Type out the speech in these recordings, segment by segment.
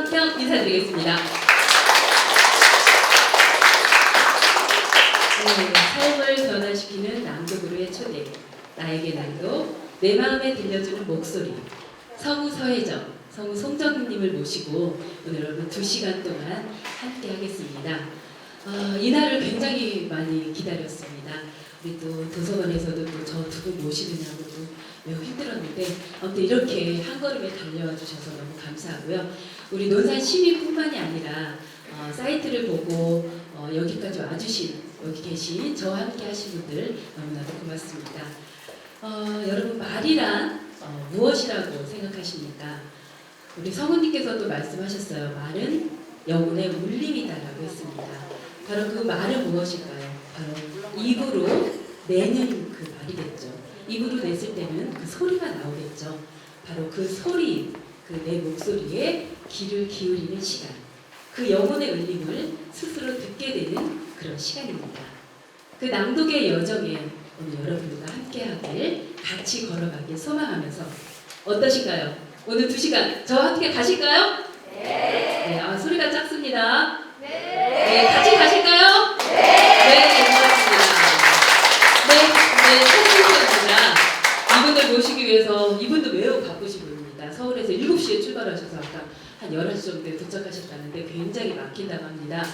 박형 인사드리겠습니다. 네, 삶을 변화시키는 낭독으로의 초대, 나에게 낭독, 내 마음에 들려주는 목소리, 성우 서혜정, 성우 송정님을 모시고 오늘 여러분 2시간 동안 함께 하겠습니다. 이날을 굉장히 많이 기다렸습니다. 우리 또 도서관에서도 또 저 두 분 모시느냐고도 매우 힘들었는데 아무튼 이렇게 한 걸음에 달려와 주셔서 너무 감사하고요. 우리 논산 시민뿐만이 아니라 사이트를 보고 여기까지 와주신, 여기 계신 저와 함께 하신 분들 너무나도 고맙습니다. 여러분, 말이란 무엇이라고 생각하십니까? 우리 성우님께서도 말씀하셨어요. 말은 영혼의 울림이다라고 했습니다. 바로 그 말은 무엇일까요? 바로 입으로 내는 그 말이겠죠. 입으로 냈을 때는 그 소리가 나오겠죠. 바로 그 소리, 그 내 목소리에 귀를 기울이는 시간, 그 영혼의 울림을 스스로 듣게 되는 그런 시간입니다. 그 낭독의 여정에 오늘 여러분과 함께하길, 같이 걸어가길 소망하면서 어떠신가요? 오늘 2시간 저와 함께 가실까요? 네. 소리가 작습니다. 네, 같이 가실까요? 네, 고맙습니다. 네, 최진수입니다. 이분들 모시기 위해서, 이분도 매우 바쁘신 분입니다. 서울에서 7시에 출발하셔서 아까 한 11시 정도에 도착하셨다는데 굉장히 막힌다고 합니다.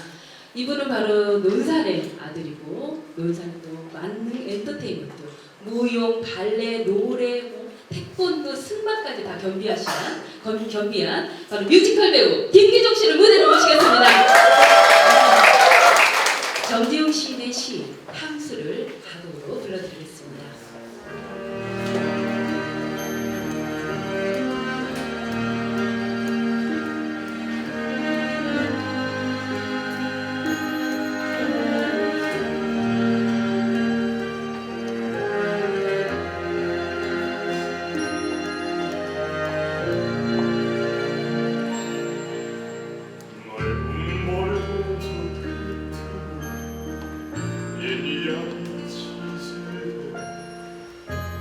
이분은 바로 논산의 아들이고, 논산은 또 만능 엔터테인먼트, 무용, 발레, 노래, 태권도, 승마까지 다 겸비한 바로 뮤지컬 배우 김기종 씨를 무대로 모시겠습니다. 정지용 시인의 시 향수를 가곡으로 불러드리겠습니다.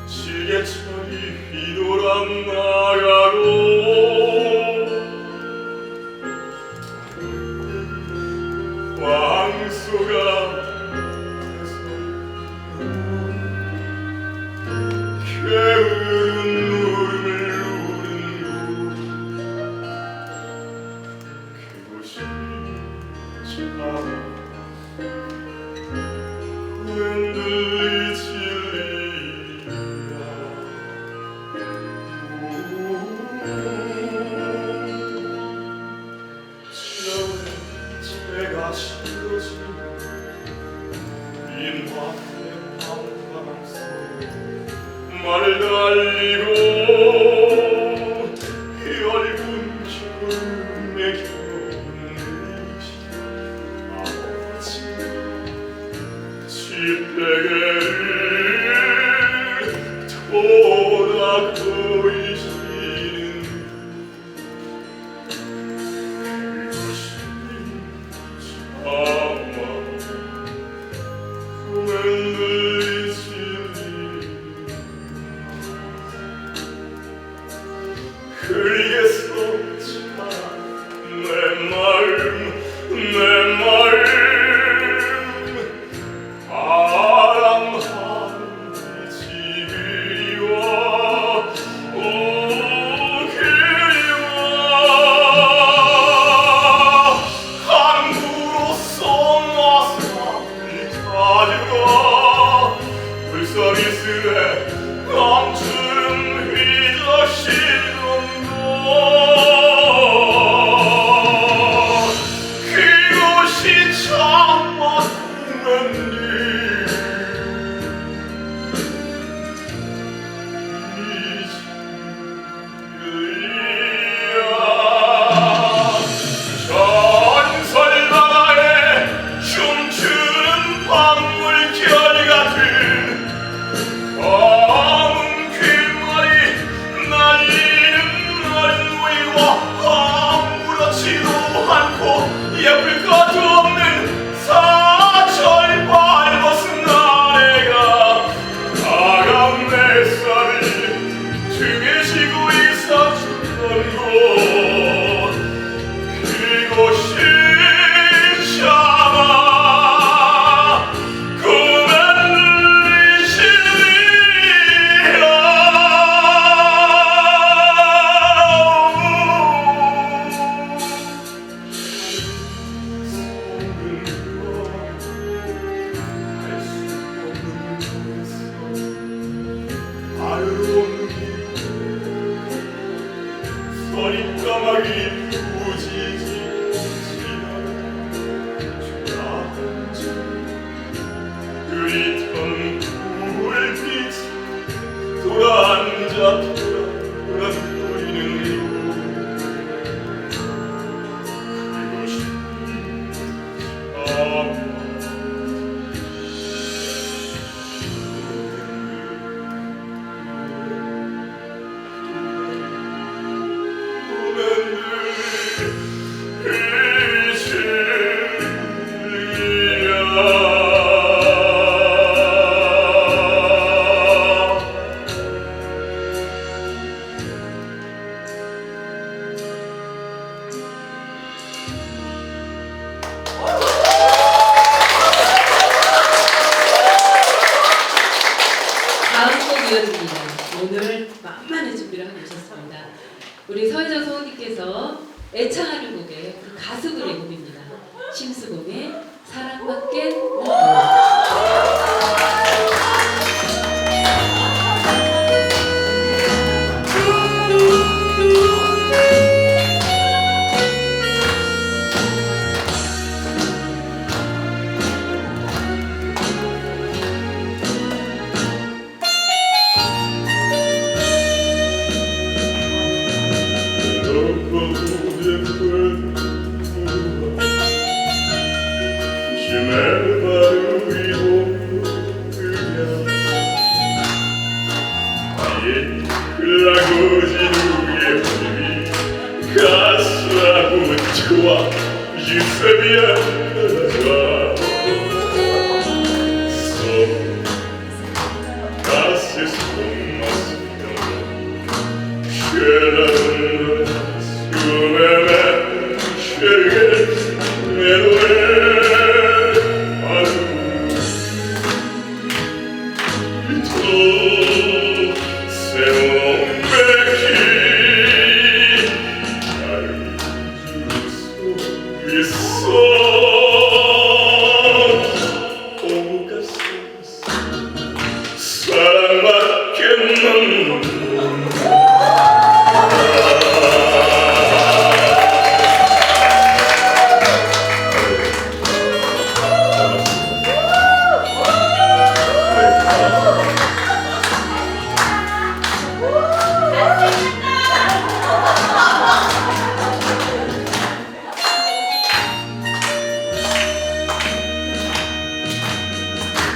지게철이 휘돌아 나가로 왕소가 게으른 울음을 우는 그곳이 참 흔들리지 제가 싫어진 인화의 방방 속에 말을 달리고 얇은 기쁨의 경리시 아버지 집베개를 토닥고 계시는 그것이 흔들리지 까마귀 부지지 지나쳐 흐릿한 불빛 돌아앉아 돌아버리는 그것이 다음 곡 이어집니다. 오늘 만만한 준비를 하고 오셨습니다. 우리 서혜정 성우님께서 애창하는 곡의 그 가수들의 곡입니다. 심수봉의 사랑밖엔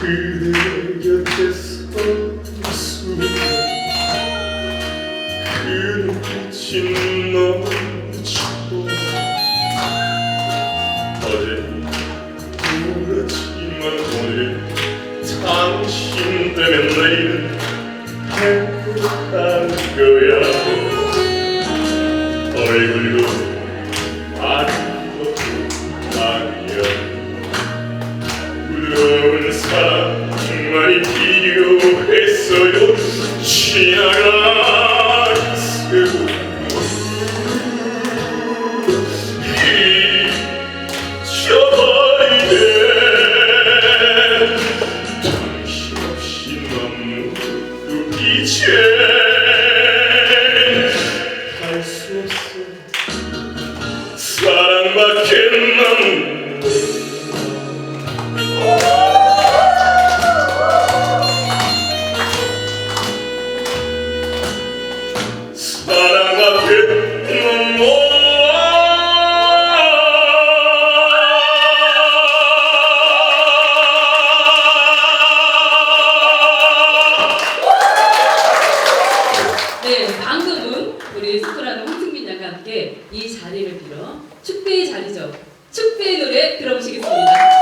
그대 곁에 서있으면 그 눈빛이 너무 좋아 어제 울었지만 오늘 당신 때문에 내일은 행복할 거야 얼굴도 아무것도 아니야 부드러운 사랑 정말 필요했어요 지나간 세월 잊혀버리네 당신 없이 너무 이제 할 수 없어 사랑밖에 난 네, 방금은 우리 소프라노 홍승민 양과 함께 이 자리를 빌어 축배의 자리죠. 축배의 노래 들어보시겠습니다.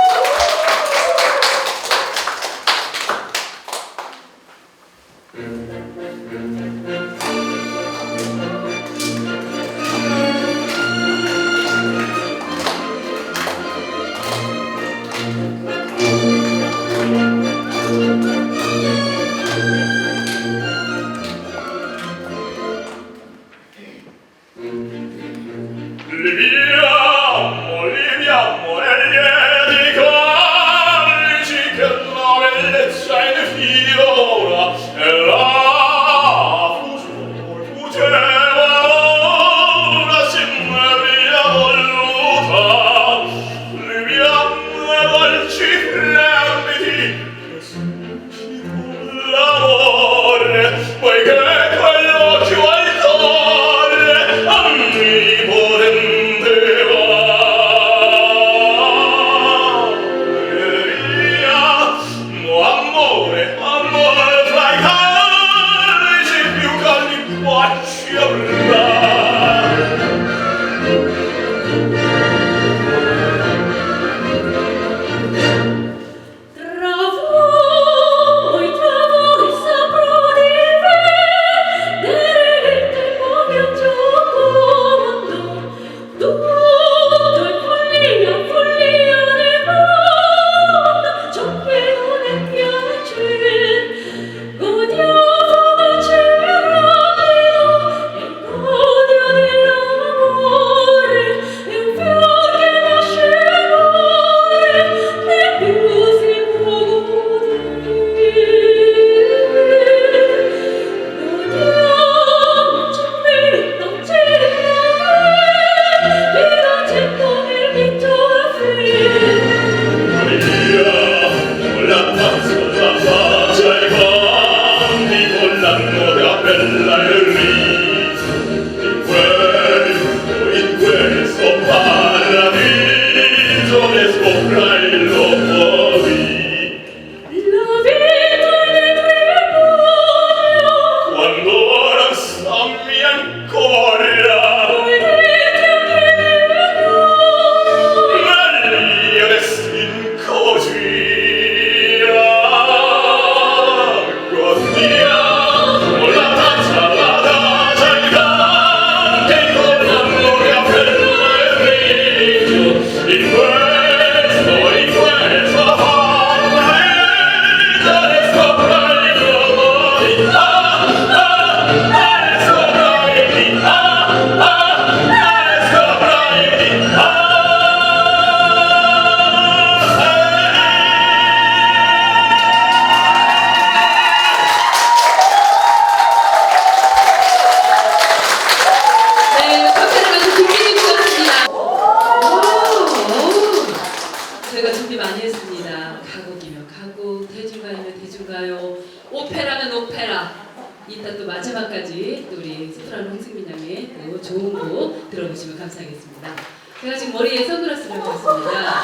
마지막까지 또 우리 소프라노 홍승민 양의 또 좋은 곡 들어보시면 감사하겠습니다. 제가 지금 머리에 선글라스를 하고 있습니다.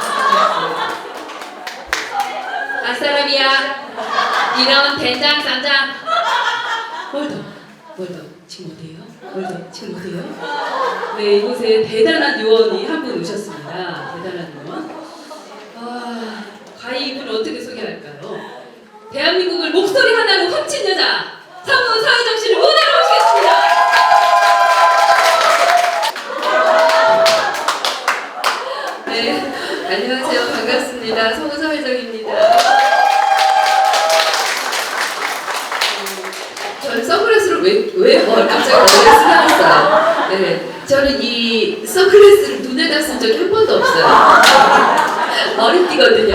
아싸라비아 이런 된장 쌈장 뭘 더 지금 어디에요? 뭘 더 지금 어디에요? 네, 이곳에 대단한 요원이 한 분 오셨습니다. 대단한 요원. 과연 이분을 어떻게 소개할까요? 대한민국을 목소리 하나로 훔친 여자 성우 서혜정 씨를 무대로 모시겠습니다. 네, 안녕하세요. 반갑습니다. 성우 서혜정입니다. 저는 선글라스를 왜 갑자기 머리에 쓰나봤어요. 네, 저는 이 선글라스를 눈에다 쓴 적이 한 번도 없어요. 머리띠거든요.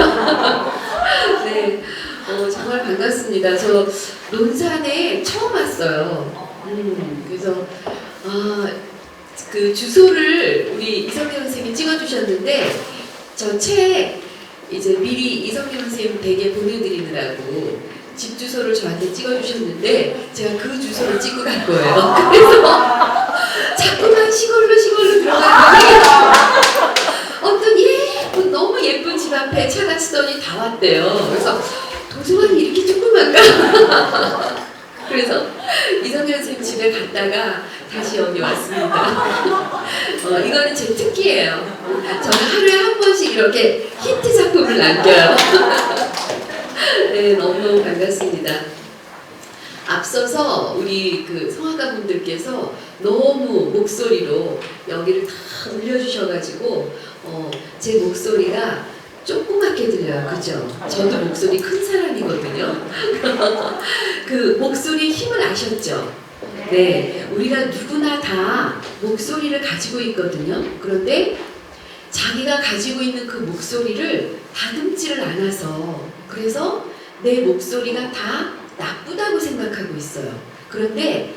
네, 정말 반갑습니다. 저 논산에 처음 왔어요. 그래서 그 주소를 우리 이성경 선생님이 찍어주셨는데 저 책 이제 미리 이성경 선생님 댁에 보내드리느라고 집 주소를 저한테 찍어주셨는데 제가 그 주소를 찍고 갈 거예요. 그래서 자꾸만 시골로 들어가요. 어떤 예쁜 너무 예쁜 집 앞에 차가 쓰더니 다 왔대요. 그래서 도서관이 이렇게 조그만가? 그래서 이성경 선생님 집에 갔다가 다시 여기 왔습니다. 이거는 제 특기예요. 저는 하루에 한 번씩 이렇게 히트 작품을 남겨요. 네, 너무너무 반갑습니다. 앞서서 우리 그 성악가분들께서 너무 목소리로 여기를 다 울려주셔가지고 제 목소리가 조그맣게 들려요. 그죠? 저도 목소리 큰 사람이거든요. 그 목소리 힘을 아셨죠? 네, 우리가 누구나 다 목소리를 가지고 있거든요. 그런데 자기가 가지고 있는 그 목소리를 다듬지를 않아서 그래서 내 목소리가 다 나쁘다고 생각하고 있어요. 그런데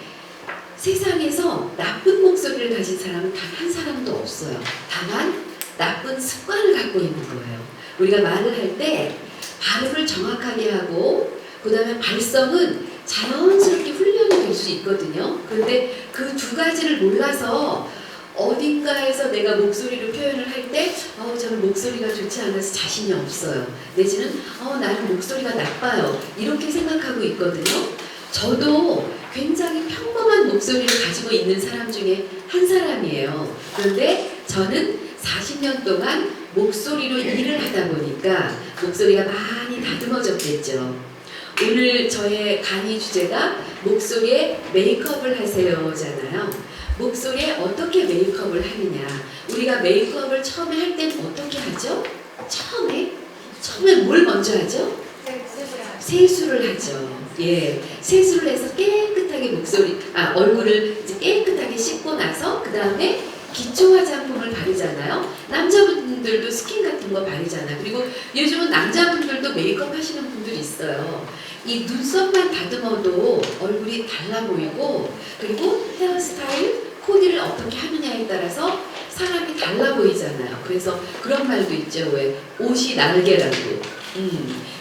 세상에서 나쁜 목소리를 가진 사람은 단 한 사람도 없어요. 다만 나쁜 습관을 갖고 있는 거예요. 우리가 말을 할 때 발음을 정확하게 하고 그 다음에 발성은 자연스럽게 훈련이 될 수 있거든요. 그런데 그 두 가지를 몰라서 어딘가에서 내가 목소리를 표현을 할 때 저는 목소리가 좋지 않아서 자신이 없어요. 내지는 나는 목소리가 나빠요. 이렇게 생각하고 있거든요. 저도 굉장히 평범한 목소리를 가지고 있는 사람 중에 한 사람이에요. 그런데 저는 40년 동안 목소리로 일을 하다 보니까 목소리가 많이 다듬어졌겠죠. 오늘 저의 강의 주제가 목소리에 메이크업을 하세요잖아요. 목소리에 어떻게 메이크업을 하느냐. 우리가 메이크업을 처음에 할 때는 어떻게 하죠? 처음에 뭘 먼저 하죠? 세수를 하죠. 예, 세수를 해서 깨끗하게 얼굴을 깨끗하게 씻고 나서 그 다음에 기초 화장품을 바르잖아요. 남자분들도 스킨 같은 거 바르잖아요. 그리고 요즘은 남자분들도 메이크업 하시는 분들이 있어요. 이 눈썹만 다듬어도 얼굴이 달라 보이고 그리고 헤어스타일, 코디를 어떻게 하느냐에 따라서 사람이 달라 보이잖아요. 그래서 그런 말도 있죠. 왜? 옷이 날개라고.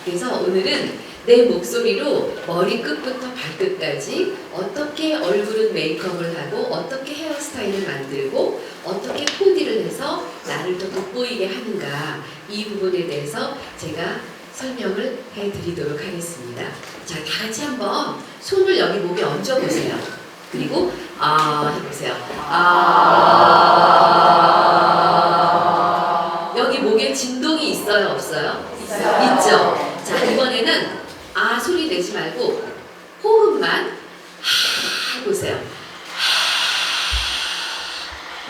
그래서 오늘은 내 목소리로 머리끝부터 발끝까지 어떻게 얼굴은 메이크업을 하고 어떻게 헤어스타일을 만들고 어떻게 코디를 해서 나를 더 돋보이게 하는가 이 부분에 대해서 제가 설명을 해드리도록 하겠습니다. 자, 다 같이 한번 손을 여기 목에 얹어보세요. 그리고 해보세요. 여기 목에 진동이 있어요? 없어요? 있죠? 자, 이번에는 소리 내지 말고 호흡만 해보세요.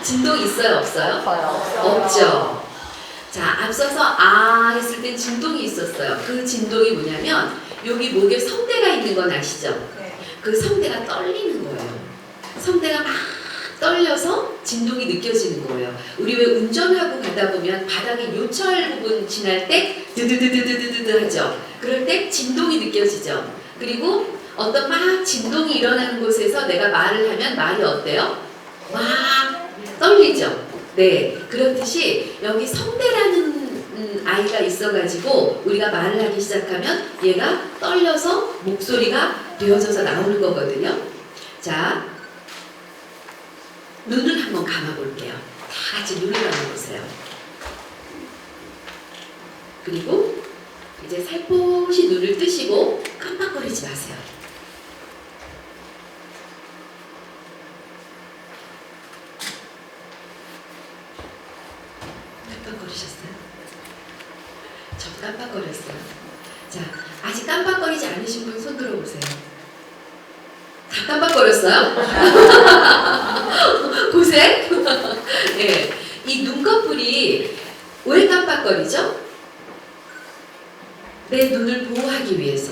진동 있어요? 없어요? 없죠? 자, 앞서서 했을 땐 진동이 있었어요. 그 진동이 뭐냐면 여기 목에 성대가 있는 건 아시죠? 그 성대가 떨리는 거예요. 성대가 막 떨려서 진동이 느껴지는 거예요. 우리 왜 운전하고 가다 보면 바닥에 요철 부분 지날 때 드드드드드드드 하죠. 그럴 때 진동이 느껴지죠. 그리고 어떤 막 진동이 일어나는 곳에서 내가 말을 하면 말이 어때요? 막 떨리죠. 네, 그렇듯이 여기 성대라는 아이가 있어가지고 우리가 말을 하기 시작하면 얘가 떨려서 목소리가 되어져서 나오는 거거든요. 자, 눈을 한번 감아볼게요. 다 같이 눈을 감아보세요. 그리고 이제 살포시 눈을 뜨시고 깜빡거리지 마세요. 깜빡거리셨어요? 저 깜빡거렸어요. 자, 아직 깜빡거리지 않으신 분 손 들어보세요. 다 깜빡거렸어요? 고생? 예, 이 눈꺼풀이 왜 깜빡거리죠? 내 눈을 보호하기 위해서.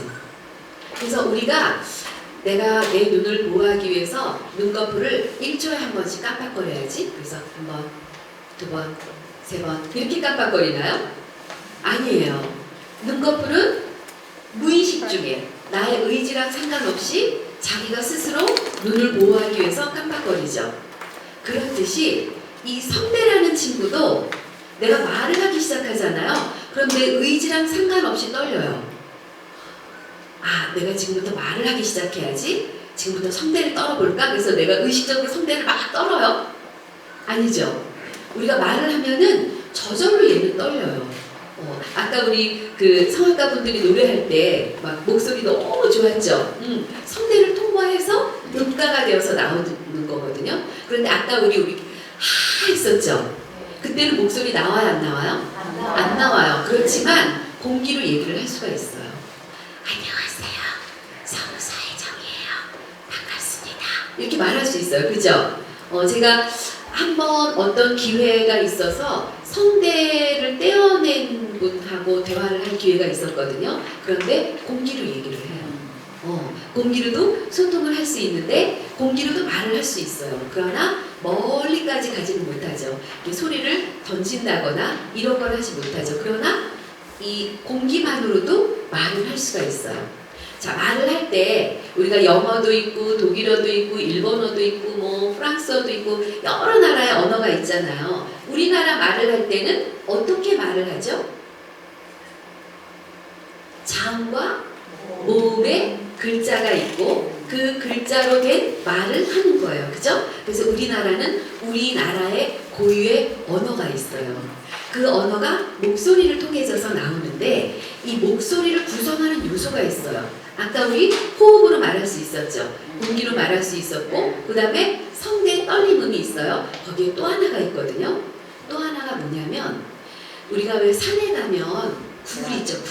그래서 우리가 내가 내 눈을 보호하기 위해서 눈꺼풀을 1초에 한 번씩 깜빡거려야지. 그래서 한 번, 두 번, 세 번 이렇게 깜빡거리나요? 아니에요. 눈꺼풀은 무의식 중에 나의 의지랑 상관없이 자기가 스스로 눈을 보호하기 위해서 깜빡거리죠. 그렇듯이 이 성대라는 친구도 내가 말을 하기 시작하잖아요. 그럼 내 의지랑 상관없이 떨려요. 아, 내가 지금부터 말을 하기 시작해야지. 지금부터 성대를 떨어볼까? 그래서 내가 의식적으로 성대를 막 떨어요? 아니죠. 우리가 말을 하면은 저절로 얘는 떨려요. 아까 우리 그 성악가 분들이 노래할 때 막 목소리 너무 좋았죠. 성대를 통과해서 음가가 되어서 나오는 거거든요. 그런데 아까 우리 하 했었죠. 그때는 목소리 나와요, 안 나와요? 안 나와요. 그렇지만 공기로 얘기를 할 수가 있어요. 안녕하세요. 성우 서혜정이에요. 반갑습니다. 이렇게 말할 수 있어요. 그죠? 제가 한번 어떤 기회가 있어서 성대를 떼어낸 분하고 대화를 할 기회가 있었거든요. 그런데 공기로 얘기를 해요. 공기로도 소통을 할 수 있는데 공기로도 말을 할 수 있어요. 그러나 멀리까지 가지는 못하죠. 소리를 던진다거나 이런 걸 하지 못하죠. 그러나 이 공기만으로도 말을 할 수가 있어요. 자, 말을 할 때 우리가 영어도 있고 독일어도 있고 일본어도 있고 뭐 프랑스어도 있고 여러 나라의 언어가 있잖아요. 우리나라 말을 할 때는 어떻게 말을 하죠? 자음과 모음의 글자가 있고 그 글자로 된 말을 하는 거예요. 그죠? 그래서 우리나라는 우리나라의 고유의 언어가 있어요. 그 언어가 목소리를 통해져서 나오는데 이 목소리를 구성하는 요소가 있어요. 아까 우리 호흡으로 말할 수 있었죠. 공기로 말할 수 있었고 그 다음에 성대 떨림음이 있어요. 거기에 또 하나가 있거든요. 또 하나가 뭐냐면 우리가 왜 산에 가면 굴 있죠.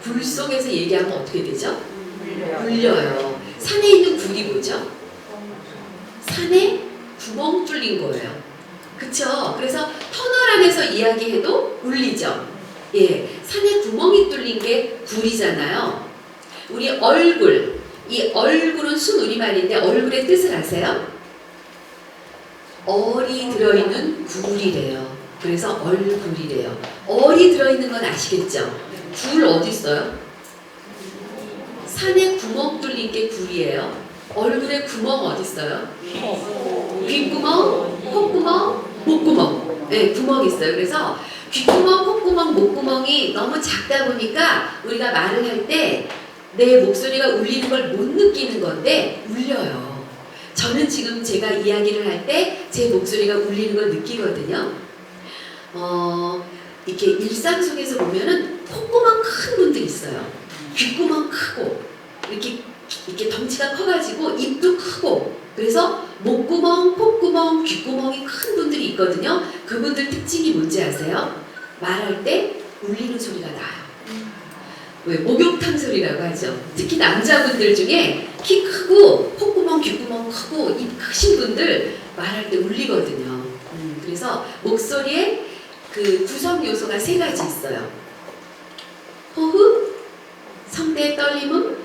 굴 속에서 얘기하면 어떻게 되죠? 울려요. 산에 있는 굴이 뭐죠? 산에 구멍 뚫린 거예요. 그쵸? 그래서 터널 안에서 이야기해도 울리죠? 예, 산에 구멍이 뚫린 게 굴이잖아요. 우리 얼굴, 이 얼굴은 순우리말인데 얼굴의 뜻을 아세요? 얼이 들어있는 굴이래요. 그래서 얼굴이래요. 얼이 들어있는 건 아시겠죠? 굴 어디 있어요? 산에 구멍 뚫린 게 굴이에요. 얼굴에 구멍 어디 있어요? 귓구멍, 콧구멍, 목구멍. 네, 구멍이 있어요. 그래서 귓구멍, 콧구멍, 목구멍이 너무 작다 보니까 우리가 말을 할 때 내 목소리가 울리는 걸 못 느끼는 건데 울려요. 저는 지금 제가 이야기를 할 때 제 목소리가 울리는 걸 느끼거든요. 이렇게 일상 속에서 보면은 콧구멍 큰 분들 있어요. 귓구멍 크고 이렇게 덩치가 커가지고 입도 크고 그래서 목구멍, 콧구멍, 귓구멍이 큰 분들이 있거든요. 그분들 특징이 뭔지 아세요? 말할 때 울리는 소리가 나요. 왜? 목욕탕 소리라고 하죠. 특히 남자분들 중에 키 크고 콧구멍, 귓구멍 크고 입 크신 분들 말할 때 울리거든요. 그래서 목소리에 그 구성 요소가 3가지 있어요. 호흡, 성대 떨림음,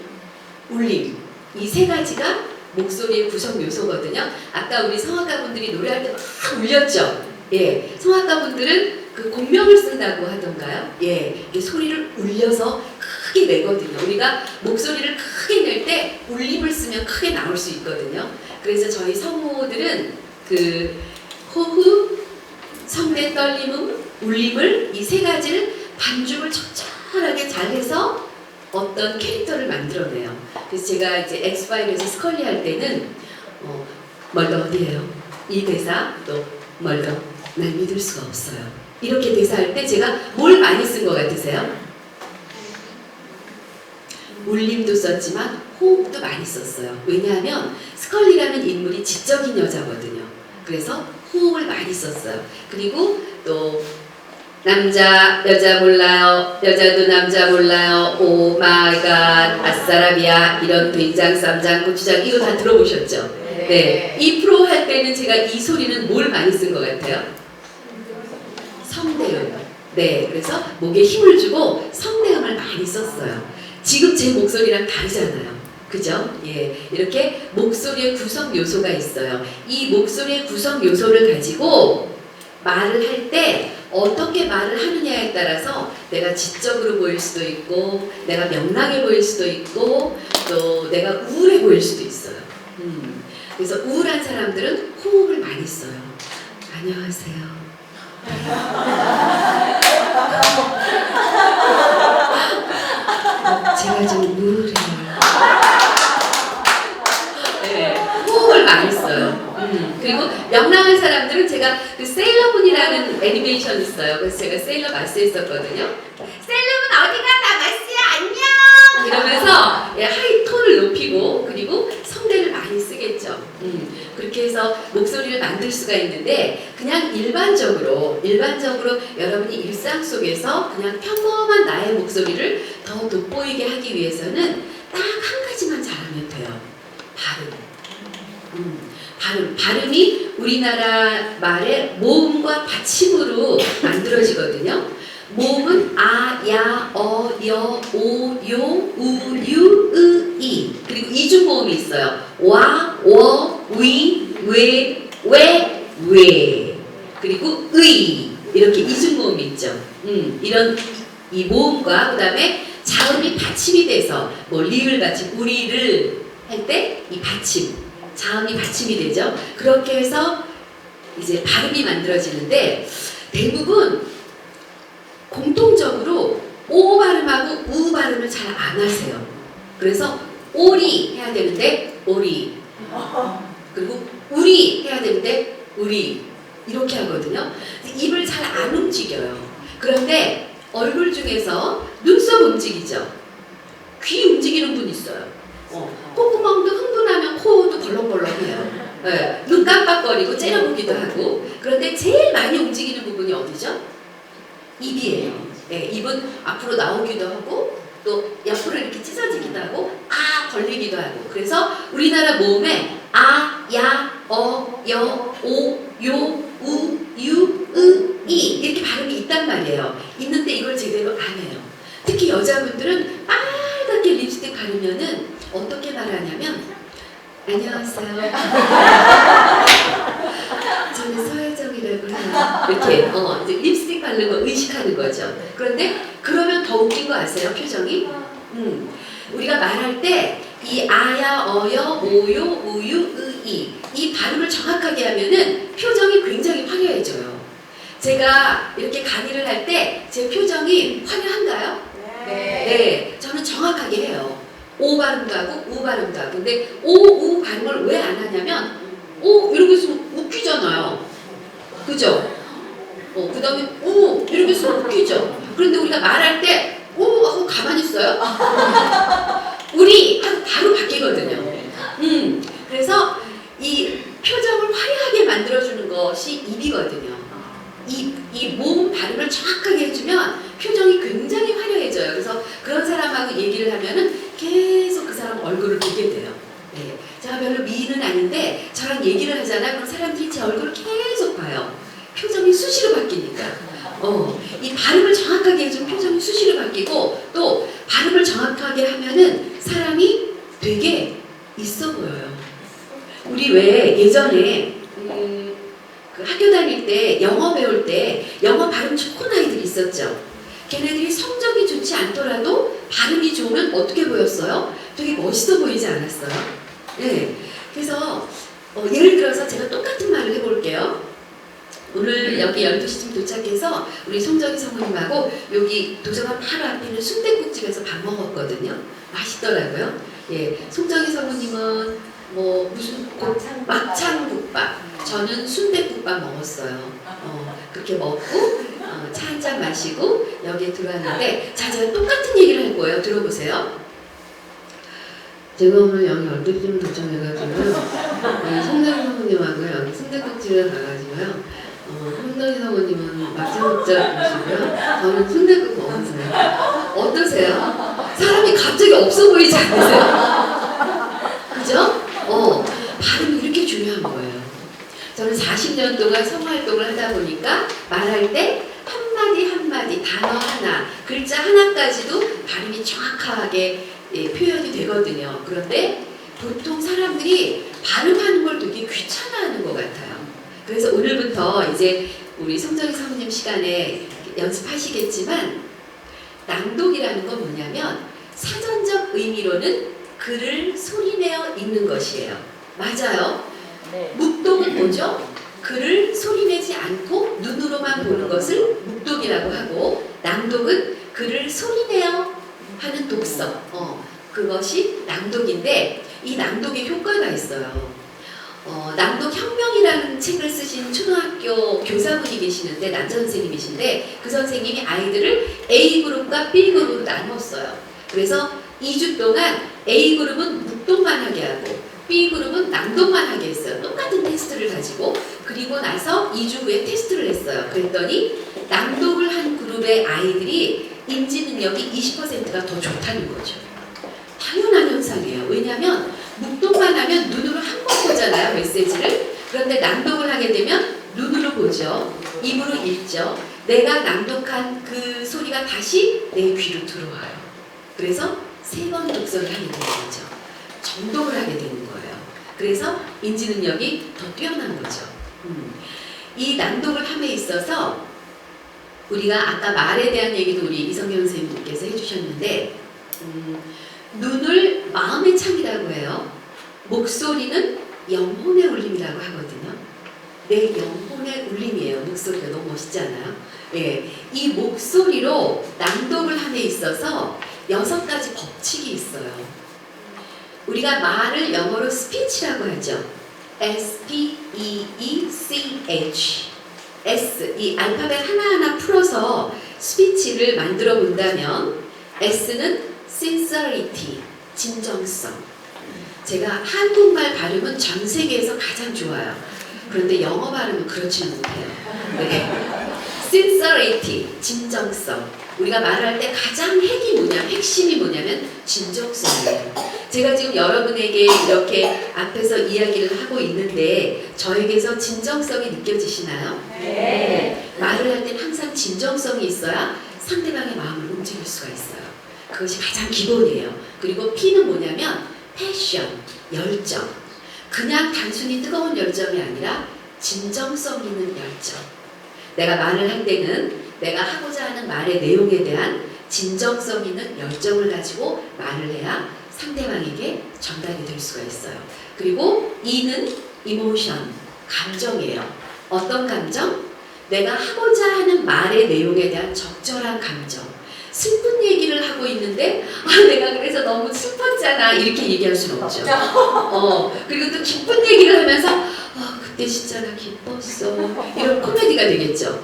울림. 이 3가지가 목소리의 구성 요소거든요. 아까 우리 성악가분들이 노래할 때 막 울렸죠. 예, 성악가분들은 그 공명을 쓴다고 하던가요? 예, 이게 소리를 울려서 크게 내거든요. 우리가 목소리를 크게 낼 때 울림을 쓰면 크게 나올 수 있거든요. 그래서 저희 성우들은 그 호흡, 성대 떨림음, 울림을 이 3가지를 반죽을 적절하게 잘해서 어떤 캐릭터를 만들어내요. 그래서 제가 이제 엑스파일에서 스컬리 할 때는 멀더 어디예요? 이 대사 또 멀더 날 믿을 수가 없어요. 이렇게 대사할 때 제가 뭘 많이 쓴 것 같으세요? 울림도 썼지만 호흡도 많이 썼어요. 왜냐하면 스컬리라는 인물이 지적인 여자거든요. 그래서 호흡을 많이 썼어요. 그리고 또 남자 여자 몰라요. 여자도 남자 몰라요. 오 마이 갓 아싸라비아 이런 된장 쌈장 고추장 이거 다 들어보셨죠? 네. 이 프로 할 때는 제가 이 소리는 뭘 많이 쓴 것 같아요? 성대음. 네. 그래서 목에 힘을 주고 성대음을 많이 썼어요. 지금 제 목소리랑 다르잖아요. 그죠? 예. 이렇게 목소리의 구성 요소가 있어요. 이 목소리의 구성 요소를 가지고 말을 할 때 어떻게 말을 하느냐에 따라서 내가 지적으로 보일 수도 있고 내가 명랑해 보일 수도 있고 또 내가 우울해 보일 수도 있어요. 그래서 우울한 사람들은 호흡을 많이 써요. 안녕하세요. 제가 좀 우울해요. 네, 호흡을 많이 써요. 그리고 명랑한 사람들은 제가 그 세일러문이라는 애니메이션 있어요. 그래서 제가 세일러 마스 했었거든요. 세일러문 어디가 나 마스야 안녕 이러면서 하이 톤을 높이고 그리고 성대를 많이 쓰겠죠. 그렇게 해서 목소리를 만들 수가 있는데 그냥 일반적으로 여러분이 일상 속에서 그냥 평범한 나의 목소리를 더 돋보이게 하기 위해서는 딱 한 가지만 잘하면 돼요. 발음이 우리나라 말의 모음과 받침으로 만들어지거든요. 모음은 아, 야, 어, 여, 오, 요, 우, 유, 으, 이 그리고 이중 모음이 있어요. 와, 워, 위, 왜 그리고 의 이렇게 이중 모음이 있죠. 이런 이 모음과 그 다음에 자음이 받침이 돼서 뭐 리을 받침, 우리를 할 때 이 받침 자음이 받침이 되죠. 그렇게 해서 이제 발음이 만들어지는데 대부분 공통적으로 오 발음하고 우 발음을 잘 안 하세요. 그래서 오리 해야 되는데 오리 그리고 우리 해야 되는데 우리 이렇게 하거든요. 입을 잘 안 움직여요. 그런데 얼굴 중에서 눈썹 움직이죠. 귀 움직이는 분 있어요. 콧구멍도 흥분하면 코도 벌렁벌렁해요. 네, 눈 깜빡거리고 째려보기도 하고. 그런데 제일 많이 움직이는 부분이 어디죠? 입이에요. 네, 입은 앞으로 나오기도 하고 또 옆으로 이렇게 찢어지기도 하고 아 벌리기도 하고. 그래서 우리나라 모음에 아, 야, 어, 여, 오, 요, 우, 유, 으, 이 이렇게 발음이 있단 말이에요. 있는데 이걸 제대로 안 해요. 특히 여자분들은 빨갛게 립스틱 바르면은 어떻게 말하냐면 안녕하세요. 저는 서혜정이라고 해요. 이렇게 이제 립스틱 바르는 거 의식하는 거죠. 그런데 그러면 더 웃긴 거 아세요? 표정이? 우리가 말할 때 이 아야, 어여, 오요, 우유, 으이 이 발음을 정확하게 하면은 표정이 굉장히 화려해져요. 제가 이렇게 강의를 할 때 제 표정이 화려한가요? 네, 저는 정확하게 해요. 오 발음도 하고 우 발음도 하고. 근데 오, 우 발음을 왜 안 하냐면 오 이러고 있으면 웃기잖아요. 그죠? 그 다음에 우 이러고 있으면 웃기죠. 그런데 우리가 말할 때 오 하고 가만히 있어요. 우리 하고 바로 바뀌거든요. 그래서 이 표정을 화려하게 만들어주는 것이 입이거든요. 이 모음 발음을 정확하게 해주면 표정이 굉장히 화려해져요. 그래서 그런 사람하고 얘기를 하면은 계속 그 사람 얼굴을 보게 돼요. 네. 제가 별로 미인은 아닌데 저랑 얘기를 하잖아요. 그럼 사람들이 제 얼굴을 계속 봐요. 표정이 수시로 바뀌니까. 이 발음을 정확하게 해주면 표정이 수시로 바뀌고 또 발음을 정확하게 하면은 사람이 되게 있어 보여요. 우리 왜 예전에 그 학교 다닐 때 영어 배울 때 영어 발음 좋은 아이들이 있었죠. 걔네들이 성적이 좋지 않더라도 발음이 좋으면 어떻게 보였어요? 되게 멋있어 보이지 않았어요? 네. 그래서 예를 들어서 제가 똑같은 말을 해볼게요. 오늘 여기 12시쯤 도착해서 우리 송정희 성우님하고 여기 도서관 바로 앞에 있는 순댓국집에서 밥 먹었거든요. 맛있더라고요. 예, 송정희 성우님은 뭐 무슨 막창국밥. 저는 순댓국밥 먹었어요. 그렇게 먹고 차 한 잔 마시고 여기에 들어왔는데 자, 제가 똑같은 얘기를 할 거예요. 들어보세요. 제가 오늘 여기 12시쯤 도착해가지고요. 송정희 사모님하고 여기 순댓국집에 가가지고요. 송정희 사모님은 막창국자 드시고요. 저는 순댓국 먹었어요. 어떠세요? 사람이 갑자기 없어 보이지 않으세요? 그죠? 발음이 이렇게 중요한 거예요. 저는 40년 동안 성활동을 하다 보니까 말할 때 한마디 한마디 단어 하나, 글자 하나까지도 발음이 정확하게 표현이 되거든요. 그런데 보통 사람들이 발음하는 걸 되게 귀찮아하는 것 같아요. 그래서 오늘부터 이제 우리 송정희 사모님 시간에 연습하시겠지만 낭독이라는 건 뭐냐면 사전적 의미로는 글을 소리내어 읽는 것이에요. 맞아요. 네. 묵독은 뭐죠? 글을 소리내지 않고 눈으로만 보는 것을 묵독이라고 하고 낭독은 글을 소리내어 하는 독서. 그것이 낭독인데 이 낭독에 효과가 있어요. 낭독혁명이라는 책을 쓰신 초등학교 교사분이 계시는데 남자 선생님이신데 그 선생님이 아이들을 A그룹과 B그룹으로 나눴어요. 그래서 2주 동안 A그룹은 묵독만 하게 하고 B그룹은 낭독만 하게 했어요. 똑같은 테스트를 가지고. 그리고 나서 2주 후에 테스트를 했어요. 그랬더니 낭독을 한 그룹의 아이들이 인지 능력이 20%가 더 좋다는 거죠. 당연한 현상이에요. 왜냐하면 묵독만 하면 눈으로 한 번 보잖아요. 메시지를. 그런데 낭독을 하게 되면 눈으로 보죠. 입으로 읽죠. 내가 낭독한 그 소리가 다시 내 귀로 들어와요. 그래서 3번 독서를 하게 되는 거죠. 정독을 하게 되는 거예요. 그래서 인지 능력이 더 뛰어난 거죠. 이 낭독을 함에 있어서 우리가 아까 말에 대한 얘기도 우리 이성경 선생님께서 해주셨는데 눈을 마음의 창이라고 해요. 목소리는 영혼의 울림이라고 하거든요. 내 영혼의 울림이에요. 목소리가 너무 멋있잖아요. 예, 이 목소리로 낭독을 함에 있어서 6가지 법칙이 있어요. 우리가 말을 영어로 스피치라고 하죠. S-P-E-E-C-H S, 이 알파벳 하나하나 풀어서 스피치를 만들어 본다면 S는 sincerity, 진정성. 제가 한국말 발음은 전 세계에서 가장 좋아요. 그런데 영어 발음은 그렇지는 못해요. 네. sincerity, 진정성. 우리가 말할 때 가장 핵심이 뭐냐면 진정성이에요. 제가 지금 여러분에게 이렇게 앞에서 이야기를 하고 있는데 저에게서 진정성이 느껴지시나요? 네. 말을 할 때는 항상 진정성이 있어야 상대방의 마음을 움직일 수가 있어요. 그것이 가장 기본이에요. 그리고 P는 뭐냐면 패션, 열정. 그냥 단순히 뜨거운 열정이 아니라 진정성 있는 열정. 내가 말을 할 때는 내가 하고자 하는 말의 내용에 대한 진정성 있는 열정을 가지고 말을 해야 상대방에게 전달이 될 수가 있어요. 그리고 E는 이모션, 감정이에요. 어떤 감정? 내가 하고자 하는 말의 내용에 대한 적절한 감정. 슬픈 얘기를 하고 있는데 내가 그래서 너무 슬펐잖아 이렇게 얘기할 수는 없죠. 그리고 또 기쁜 얘기를 하면서 그때 진짜 나 기뻤어 이런 코미디가 되겠죠.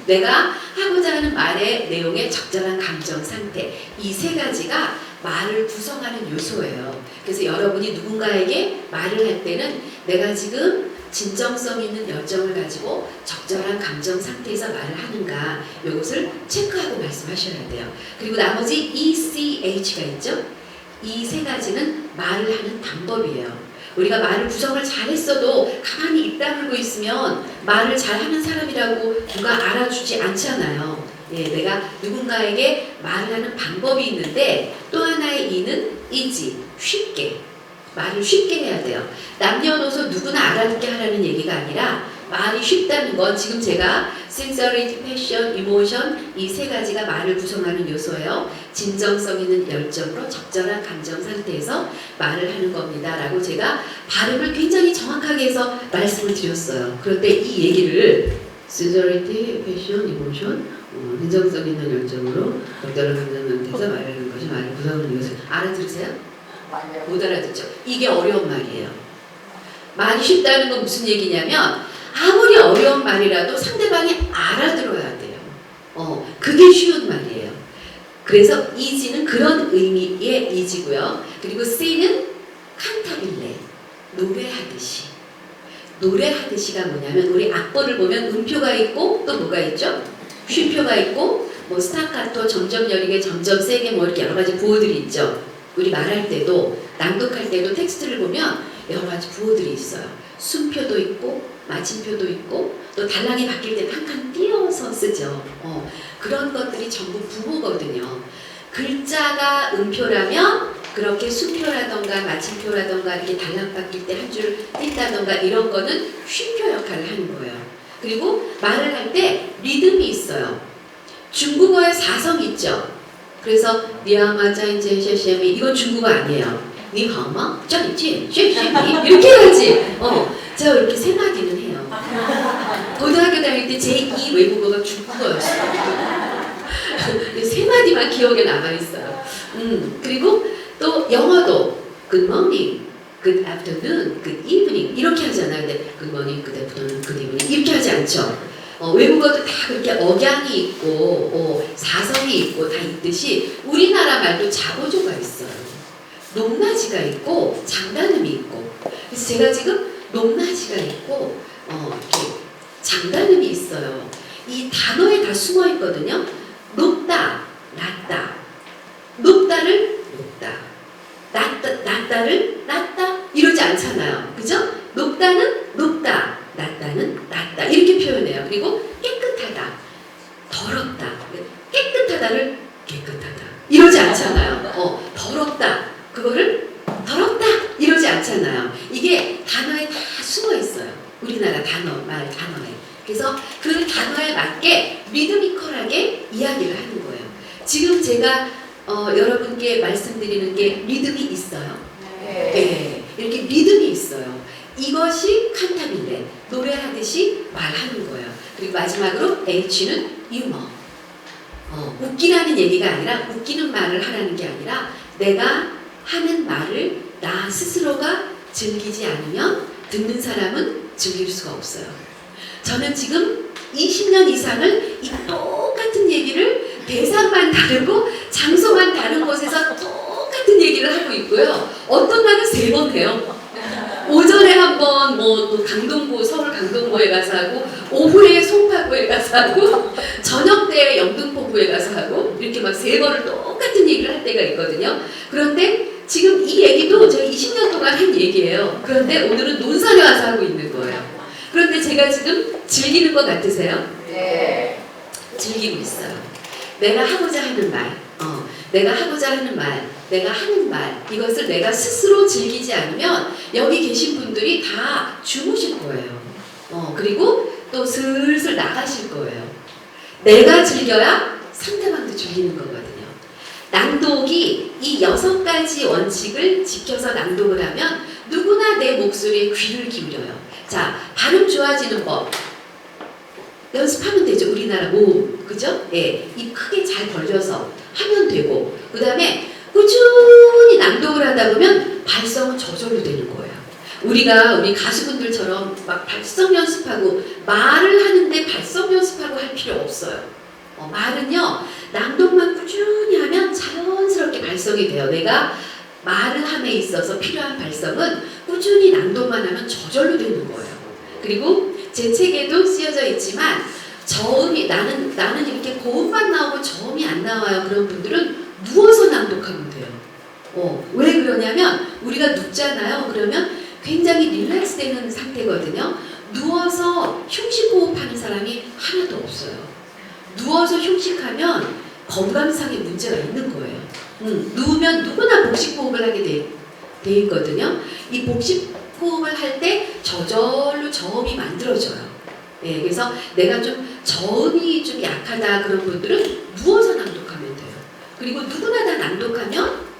내가 하고자 하는 말의 내용의 적절한 감정 상태, 이 3가지가 말을 구성하는 요소예요. 그래서 여러분이 누군가에게 말을 할 때는 내가 지금 진정성 있는 열정을 가지고 적절한 감정 상태에서 말을 하는가, 이것을 체크하고 말씀하셔야 돼요. 그리고 나머지 ECH가 있죠. 이 3가지는 말을 하는 방법이에요. 우리가 말을 구성을 잘했어도 가만히 입 다물고 있으면 말을 잘하는 사람이라고 누가 알아주지 않잖아요. 예, 내가 누군가에게 말을 하는 방법이 있는데 또 하나의 E는 easy, 쉽게. 말을 쉽게 해야 돼요. 남녀노소 누구나 알아듣게 하라는 얘기가 아니라 말이 쉽다는 건 지금 제가 sincerity, passion, emotion 이 3가지가 말을 구성하는 요소예요. 진정성 있는 열정으로 적절한 감정 상태에서 말을 하는 겁니다. 라고 제가 발음을 굉장히 정확하게 해서 말씀을 드렸어요. 그런데 이 얘기를 sincerity, passion, emotion 진정성 있는 열정으로 적절한 감정 상태에서 말하는 것이 말을 구성하는 요소. 알아들으세요? 못 알아듣죠? 이게 어려운 말이에요. 말이 쉽다는 건 무슨 얘기냐면 아무리 어려운 말이라도 상대방이 알아들어야 돼요. 그게 쉬운 말이에요. 그래서 이지는 그런 의미의 이지고요. 그리고 C는 칸타빌레, 노래하듯이. 노래하듯이가 뭐냐면 우리 악보를 보면 음표가 있고 또 뭐가 있죠? 쉼표가 있고 뭐 스타카토, 점점 여리게, 점점 세게 뭐 이렇게 여러 가지 부호들이 있죠. 우리 말할 때도 낭독할 때도 텍스트를 보면 여러 가지 부호들이 있어요. 숨표도 있고 마침표도 있고 또 단락이 바뀔 때는 한 칸 띄어서 쓰죠. 그런 것들이 전부 부호거든요. 글자가 음표라면 그렇게 숨표라던가 마침표라던가 이렇게 단락 바뀔 때 한 줄 띈다던가 이런 거는 쉼표 역할을 하는 거예요. 그리고 말을 할 때 리듬이 있어요. 중국어에 사성이 있죠. 그래서 니아마자인제셰셰미 이건 중국어 아니에요. 니하마 쩌니지 쉐쉐미 이렇게 해야지. 제가 이렇게 세 마디는 해요. 고등학교 다닐 때 제2 외국어가 중국어였어요. 세 마디만 기억에 남아 있어요. 그리고 또 영어도 good morning, good afternoon, good evening 이렇게 하잖아요. 근데 good morning, good afternoon, good evening 이렇게 하지 않죠. 외국어도 다 그렇게 억양이 있고 사성이 있고 다 있듯이 우리나라 말도 자보조가 있어요. 높낮이가 있고 장단음이 있고. 그래서 제가 지금 높낮이가 있고 이렇게 장단음이 있어요. 이 단어에 다 숨어 있거든요. 높다, 낮다. 높다를 높다. 낮다를 낮다. 이러지 않잖아요. 그죠? 높다는 높다. 낮다는 낮다. 이렇게 표현해요. 그리고 깨끗하다. 더럽다. 깨끗하다를 깨끗하다. 이러지 않잖아요. 더럽다. 그거를 더럽다. 이러지 않잖아요. 이게 단어에 다 숨어 있어요. 우리나라 말 단어에. 그래서 그 단어에 맞게 리드미컬하게 이야기를 하는 거예요. 지금 제가 여러분께 말씀드리는 게 리듬이 있어요. 네. 이렇게 리듬이 있어요. 이것이 칸타빌레, 노래하듯이 말하는 거예요. 그리고 마지막으로 H는 유머. 웃기라는 얘기가 아니라 웃기는 말을 하라는 게 아니라 내가 하는 말을 나 스스로가 즐기지 않으면 듣는 사람은 즐길 수가 없어요. 저는 지금 20년 이상을 이 똑같은 얘기를 대상만 다르고 장소만 다른 곳에서 똑같은 얘기를 하고 있고요. 어떤 날은 3번 해요. 오전에 한번 또 강동구, 서울 강동구에 가서 하고 오후에 송파구에 가서 하고 저녁 때 영등포구에 가서 하고 이렇게 막 3번을 똑같은 얘기를 할 때가 있거든요. 그런데 지금 이 얘기도 제가 20년 동안 한 얘기예요. 그런데 오늘은 논산에 와서 하고 있는 거예요. 그런데 제가 지금 즐기는 것 같으세요? 네. 즐기고 있어요. 내가 하고자 하는 말, 내가 하고자 하는 말, 내가 하는 말, 이것을 내가 스스로 즐기지 않으면 여기 계신 분들이 다 주무실 거예요. 그리고 또 슬슬 나가실 거예요. 내가 즐겨야 상대방도 즐기는 거거든요. 낭독이 이 6가지 원칙을 지켜서 낭독을 하면 누구나 내 목소리에 귀를 기울여요. 자, 발음 좋아지는 법 연습하면 되죠. 우리나라 모음, 그죠? 예, 입 크게 잘 벌려서 하면 되고, 그 다음에 꾸준히 낭독을 하다 보면 발성은 저절로 되는 거예요. 우리 가수분들처럼 막 발성 연습하고 말을 하는데 발성 연습하고 할 필요 없어요. 말은요, 낭독만 꾸준히 하면 자연스럽게 발성이 돼요. 내가 말을 함에 있어서 필요한 발성은 꾸준히 낭독만 하면 저절로 되는 거예요. 그리고 제 책에도 쓰여져 있지만 저음이 나는 이렇게 고음만 나오고 저음이 안 나와요. 그런 분들은 누워서 낭독하면 돼요. 왜 그러냐면 우리가 눕잖아요. 그러면 굉장히 릴렉스 되는 상태거든요. 누워서 흉식호흡하는 사람이 하나도 없어요. 누워서 흉식하면 건강상의 문제가 있는 거예요. 누우면 누구나 복식호흡을 하게 돼 있거든요. 이 복식호흡을 할 때 저절로 저음이 만들어져요. 예, 그래서 내가 좀 저음이 좀 약하다 그런 분들은 누워서 낭독하면 돼요. 그리고 누구나 다 낭독하면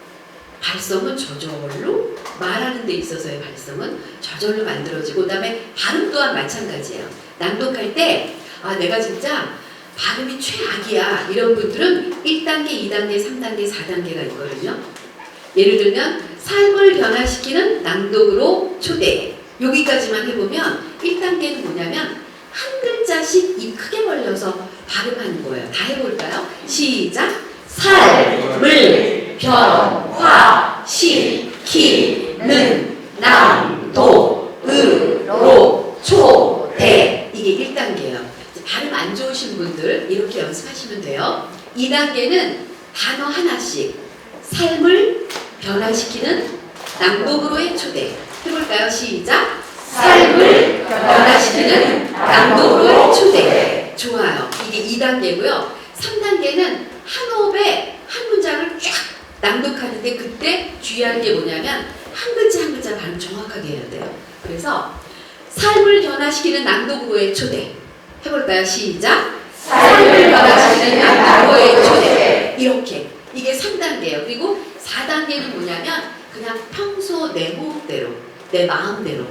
발성은 저절로 말하는 데 있어서의 발성은 저절로 만들어지고, 그 다음에 발음 또한 마찬가지예요. 낭독할 때 내가 진짜 발음이 최악이야 이런 분들은 1단계, 2단계, 3단계, 4단계가 있거든요. 예를 들면 삶을 변화시키는 낭독으로 초대. 여기까지만 해보면 1단계는 뭐냐면 한 글자씩 입 크게 벌려서 발음하는 거예요. 다 해볼까요? 시작! 삶을 변화시키는 낭독으로 초대. 이게 1단계예요. 발음 안 좋으신 분들 이렇게 연습하시면 돼요. 2단계는 단어 하나씩 삶을 변화시키는 낭독으로의 초대. 해볼까요? 시작! 삶을 변화시키는 낭독으로의 초대. 좋아요. 이게 2단계고요. 3단계는 한 호흡에 한 문장을 쫙 낭독하는데 그때 주의할 게 뭐냐면 한 글자 한 글자 발음 정확하게 해야 돼요. 그래서 삶을 변화시키는 낭독으로의 초대. 해볼까요? 시작! 삶을 변화시키는 낭독으로의 초대. 이렇게. 이게 3단계예요. 그리고 4단계는 뭐냐면 그냥 평소 내 호흡대로, 내 마음대로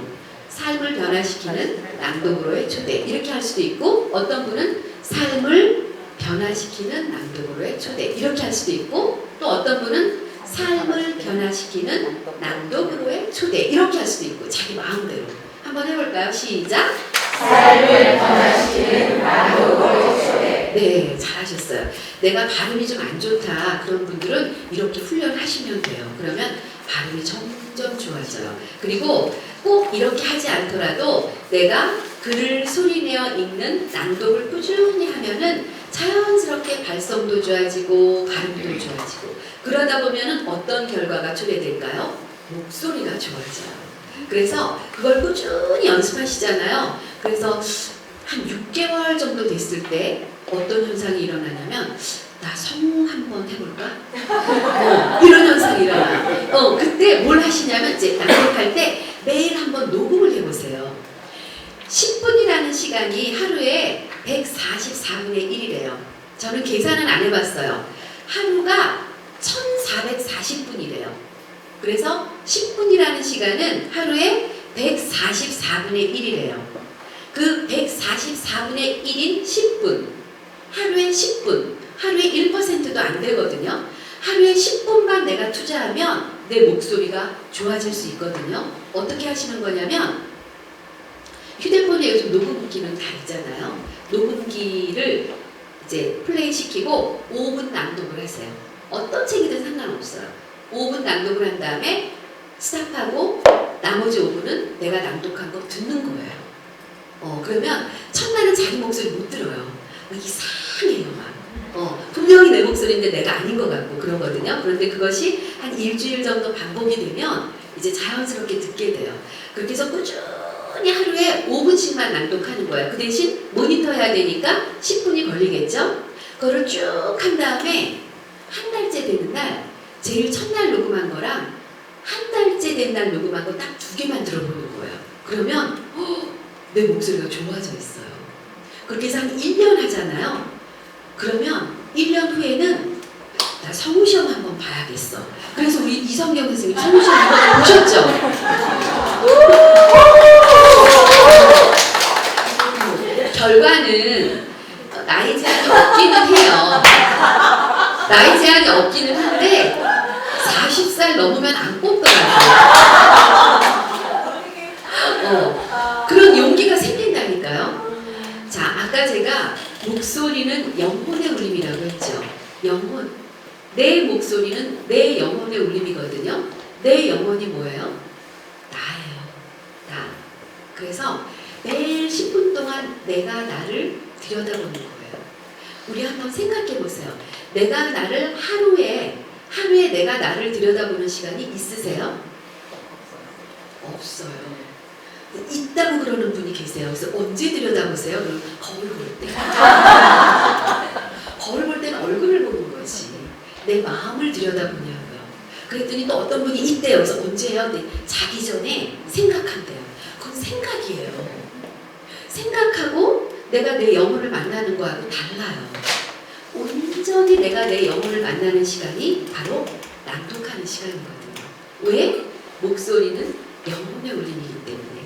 삶을 변화시키는 낭독으로의 초대. 이렇게 할 수도 있고 어떤 분은 삶을 변화시키는 낭독으로의 초대. 이렇게 할 수도 있고 또 어떤 분은 삶을 변화시키는 낭독으로의 초대. 이렇게 할 수도 있고 자기 마음대로. 한번 해볼까요? 시작! 삶을 변화시키는 낭독으로의 초대. 네, 잘하셨어요. 내가 발음이 좀 안 좋다 그런 분들은 이렇게 훈련하시면 돼요. 그러면 발음이 점점 좋아져요. 그리고 꼭 이렇게 하지 않더라도 내가 글을 소리내어 읽는 낭독을 꾸준히 하면은 자연스럽게 발성도 좋아지고 발음도 좋아지고 그러다 보면은 어떤 결과가 초래될까요? 목소리가 좋아져요. 그래서 그걸 꾸준히 연습하시잖아요. 그래서 한 6개월 정도 됐을 때 어떤 현상이 일어나냐면 나 성우 한번 해볼까? 이런 현상이 일어나요. 그때 뭘 하시냐면 이제 낭독할 때 매일 한번 녹음을 해보세요. 10분이라는 시간이 하루에 144분의 1이래요. 저는 계산은 안 해봤어요. 하루가 1440분이래요. 그래서 10분이라는 시간은 하루에 144분의 1이래요. 그 144분의 1인 10분, 하루에 10분, 하루에 1%도 안 되거든요. 하루에 10분만 내가 투자하면 내 목소리가 좋아질 수 있거든요. 어떻게 하시는 거냐면 휴대폰에 요즘 녹음기는 다 있잖아요. 녹음기를 이제 플레이 시키고 5분 낭독을 하세요. 어떤 책이든 상관없어요. 5분 낭독을 한 다음에 스탑하고 나머지 5분은 내가 낭독한 거 듣는 거예요. 그러면 첫날은 자기 목소리 못 들어요. 이상해요 막. 분명히 내 목소리인데 내가 아닌 것 같고 그러거든요. 그런데 그것이 한 일주일 정도 반복이 되면 이제 자연스럽게 듣게 돼요. 그렇게 해서 꾸준히 하루에 5분씩만 낭독하는 거예요. 그 대신 모니터 해야 되니까 10분이 걸리겠죠. 그거를 쭉 한 다음에 한 달째 되는 날 제일 첫날 녹음한 거랑 한 달째 된 날 녹음한 거 딱 2개만 들어보는 거예요. 그러면 내 목소리가 좋아져 있어요. 그렇게 해서 한 1년 하잖아요. 그러면 1년 후에는 나 성우시험 한번 봐야겠어. 그래서 우리 이성경 선생님 성우시험 이거 보셨죠? 결과는 나이 제한이 없기는 해요. 나이 제한이 없기는 한데 40살 넘으면 안 뽑더라고요. 그런 용기가 생긴다니까요. 자, 아까 제가 목소리는 영혼의 울림이라고 했죠. 영혼. 내 목소리는 내 영혼의 울림이거든요. 내 영혼이 뭐예요? 나예요. 나. 그래서 매일 10분 동안 내가 나를 들여다보는 거예요. 우리 한번 생각해 보세요. 내가 나를 하루에 내가 나를 들여다보는 시간이 있으세요? 없어요. 있다고 그러는 분이 계세요. 그래서 언제 들여다보세요? 그럼 거울 볼 때. 거울 볼 때는 얼굴을 보는 거지. 내 마음을 들여다보냐고요. 그랬더니 또 어떤 분이 있대요. 그래서 언제요? 네, 자기 전에 생각한대요. 그건 생각이에요. 생각하고 내가 내 영혼을 만나는 거하고 달라요. 온전히 내가 내 영혼을 만나는 시간이 바로 낭독하는 시간이거든요. 왜? 목소리는 영혼의 울림이기 때문에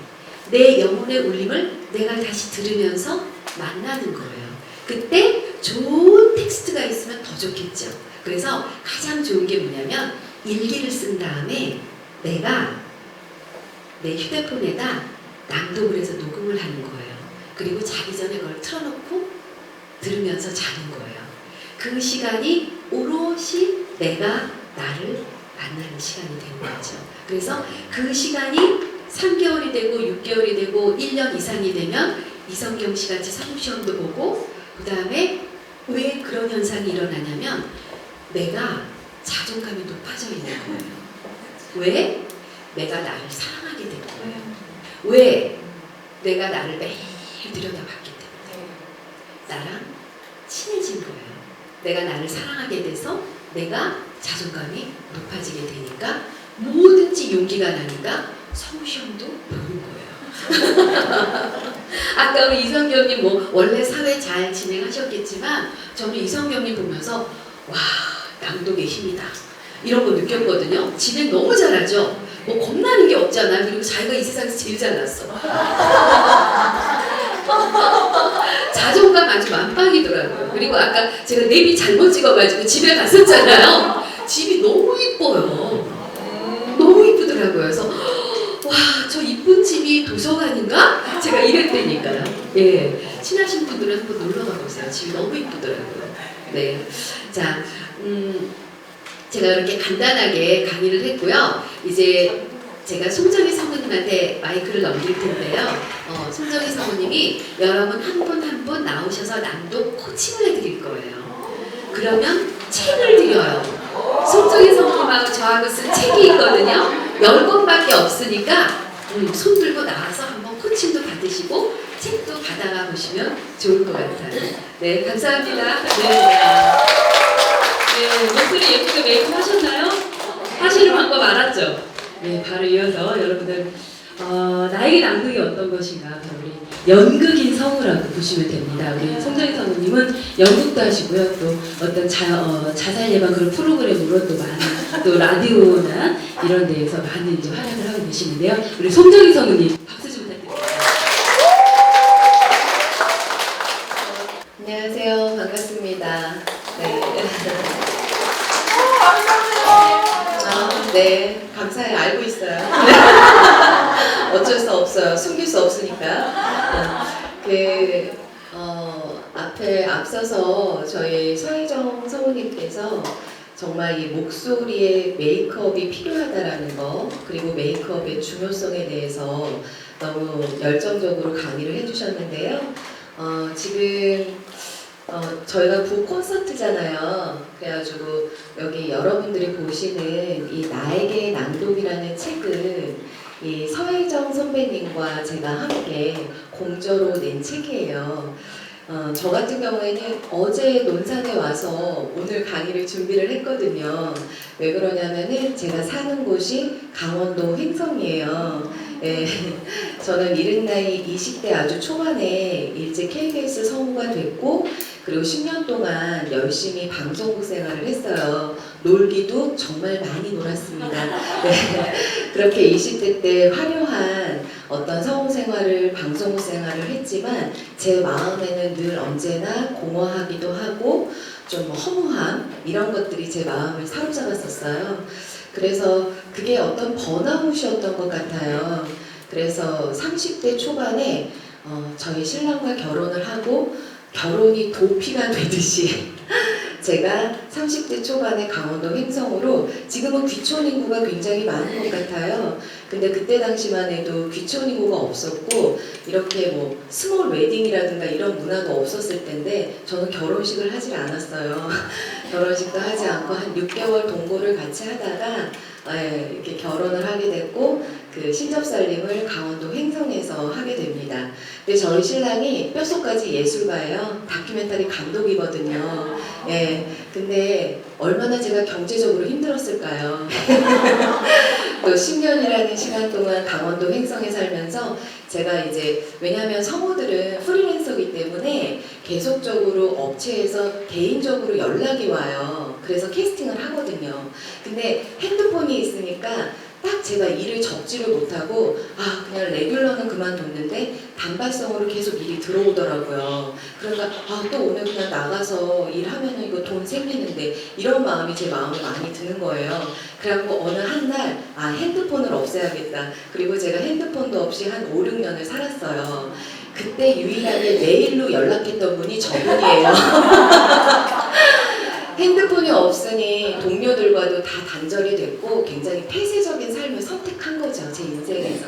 내 영혼의 울림을 내가 다시 들으면서 만나는 거예요. 그때 좋은 텍스트가 있으면 더 좋겠죠. 그래서 가장 좋은 게 뭐냐면 일기를 쓴 다음에 내가 내 휴대폰에다 낭독을 해서 녹음을 하는 거예요. 그리고 자기 전에 그걸 틀어놓고 들으면서 자는 거예요. 그 시간이 오롯이 내가 나를 만나는 시간이 되는 거죠. 그래서 그 시간이 3개월이 되고 6개월이 되고 1년 이상이 되면 이성경 씨 같이 성시험도 보고, 그 다음에 왜 그런 현상이 일어나냐면 내가 자존감이 높아져 있는 거예요. 왜? 내가 나를 사랑하게 된 거예요. 왜? 내가 나를 매일 들여다봤기 때문에 나랑 친해진 거예요. 내가 나를 사랑하게 돼서 내가 자존감이 높아지게 되니까 뭐든지 용기가 나니까 성시험도 보는 거예요. 아까 우리 이성경님 뭐 원래 사회 잘 진행하셨겠지만 저는 이성경님 보면서 와, 낭독의 힘이다 이런 거 느꼈거든요. 진행 너무 잘하죠. 뭐 겁나는 게 없잖아. 그리고 자기가 이 세상에서 제일 잘났어. 자존감 아주 만빵이더라고요. 그리고 아까 제가 내비 잘못 찍어가지고 집에 갔었잖아요. 집이 너무 이뻐요. 너무 이쁘더라고요. 그래서 와, 저 이쁜 집이 도서관인가? 제가 이랬다니까요. 예, 친하신 분들은 한번 놀러 가보세요. 집이 너무 이쁘더라고요. 네, 자, 제가 이렇게 간단하게 강의를 했고요. 이제 제가 송정희 사모님한테 마이크를 넘길 텐데요. 송정희 사모님이 여러분 한 분 한 분 나오셔서 낭독 코칭을 해드릴 거예요. 그러면 책을 드려요. 송정희 사모님하고 저하고 쓴 책이 있거든요. 10권밖에 없으니까 손 들고 나와서 한번 코칭도 받으시고 책도 받아가 보시면 좋을 것 같아요. 네, 감사합니다. 네, 목소리 예쁘게 메이크업 하셨나요? 하시는 방법 알았죠? 네, 바로 이어서 여러분들 나에게 낭독이 어떤 것인가, 바로 우리 연극인 성우라고 보시면 됩니다. 우리 송정희 성우님은 연극도 하시고요, 또 어떤 자살 예방 그런 프로그램으로 또 많은 또 라디오나 이런 데에서 많은 이제 활약을 하고 계시는데요. 우리 송정희 성우님 박수 좀 부탁드립니다. 안녕하세요. 반갑습니다. 네. 네, 감사해요. 알고 있어요. 어쩔 수 없어요. 숨길 수 없으니까. 앞에 앞서서 저희 서혜정 성우님께서 정말 이 목소리에 메이크업이 필요하다라는 거, 그리고 메이크업의 중요성에 대해서 너무 열정적으로 강의를 해주셨는데요. 지금 저희가 북 콘서트잖아요. 그래가지고 여기 여러분들이 보시는 이 나에게 낭독이라는 책은 이 서혜정 선배님과 제가 함께 공저로 낸 책이에요. 저 같은 경우에는 어제 논산에 와서 오늘 강의를 준비를 했거든요. 왜 그러냐면은 제가 사는 곳이 강원도 횡성이에요. 예, 저는 이른 나이 20대 아주 초반에 일찍 KBS 성우가 됐고, 그리고 10년 동안 열심히 방송국 생활을 했어요. 놀기도 정말 많이 놀았습니다. 네, 그렇게 20대 때 화려한 어떤 성우 생활을, 방송국 생활을 했지만 제 마음에는 늘 언제나 공허하기도 하고 좀 허무함, 이런 것들이 제 마음을 사로잡았었어요. 그래서 그게 어떤 번아웃이었던 것 같아요. 그래서 30대 초반에 저희 신랑과 결혼을 하고 결혼이 도피가 되듯이 제가 30대 초반에 강원도 횡성으로, 지금은 귀촌 인구가 굉장히 많은 것 같아요. 근데 그때 당시만 해도 귀촌 인구가 없었고 이렇게 뭐 스몰 웨딩이라든가 이런 문화가 없었을 텐데 저는 결혼식을 하질 않았어요. 결혼식도 하지 않고 한 6개월 동거를 같이 하다가 이렇게 결혼을 하게 됐고, 그 신접살림을 강원도 횡성에서 하게 됩니다. 근데 저희 신랑이 뼛속까지 예술가예요. 다큐멘터리 감독이거든요. 예, 근데 얼마나 제가 경제적으로 힘들었을까요? 또 10년이라는 시간 동안 강원도 횡성에 살면서 제가 이제, 왜냐하면 성우들은 프리랜서이기 때문에 계속적으로 업체에서 개인적으로 연락이 와요. 그래서 캐스팅을 하거든요. 근데 핸드폰이 있으니까 딱 제가 일을 접지를 못하고 그냥 레귤러는 그만뒀는데 단발성으로 계속 일이 들어오더라고요. 그러니까 또 오늘 그냥 나가서 일하면은 이거 돈 생기는데 이런 마음이 제 마음에 많이 드는 거예요. 그래갖고 어느 한날 핸드폰을 없애야겠다. 그리고 제가 핸드폰도 없이 한 5, 6년을 살았어요. 그때 유일하게 메일로 연락했던 분이 저분이에요. 핸드폰이 없으니 동료들과도 다 단절이 됐고 굉장히 폐쇄적인 삶을 선택한 거죠, 제 인생에서.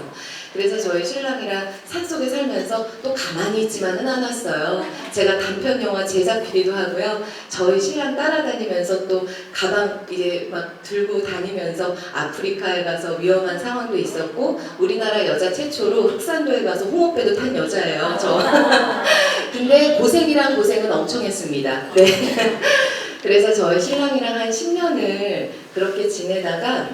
그래서 저희 신랑이랑 산속에 살면서 또 가만히 있지만은 않았어요. 제가 단편 영화 제작 비리도 하고요. 저희 신랑 따라다니면서 또 가방 이제 막 들고 다니면서 아프리카에 가서 위험한 상황도 있었고 우리나라 여자 최초로 흑산도에 가서 홍어배도 탄 여자예요, 저. 근데 고생이란 고생은 엄청 했습니다. 네. 그래서 저희 신랑이랑 한 10년을 그렇게 지내다가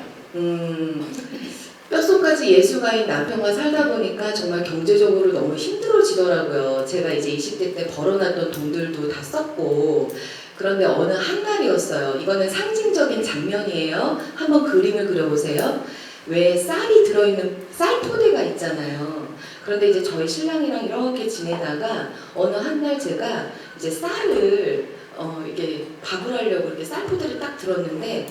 뼛속까지 예수가인 남편과 살다 보니까 정말 경제적으로 너무 힘들어지더라고요. 제가 이제 20대 때 벌어놨던 돈들도 다 썼고 그런데 어느 한날이었어요. 이거는 상징적인 장면이에요. 한번 그림을 그려보세요. 왜 쌀이 들어있는 쌀포대가 있잖아요. 그런데 이제 저희 신랑이랑 이렇게 지내다가 어느 한날 제가 이제 쌀을 이게 밥을 하려고 이렇게 쌀포대를 딱 들었는데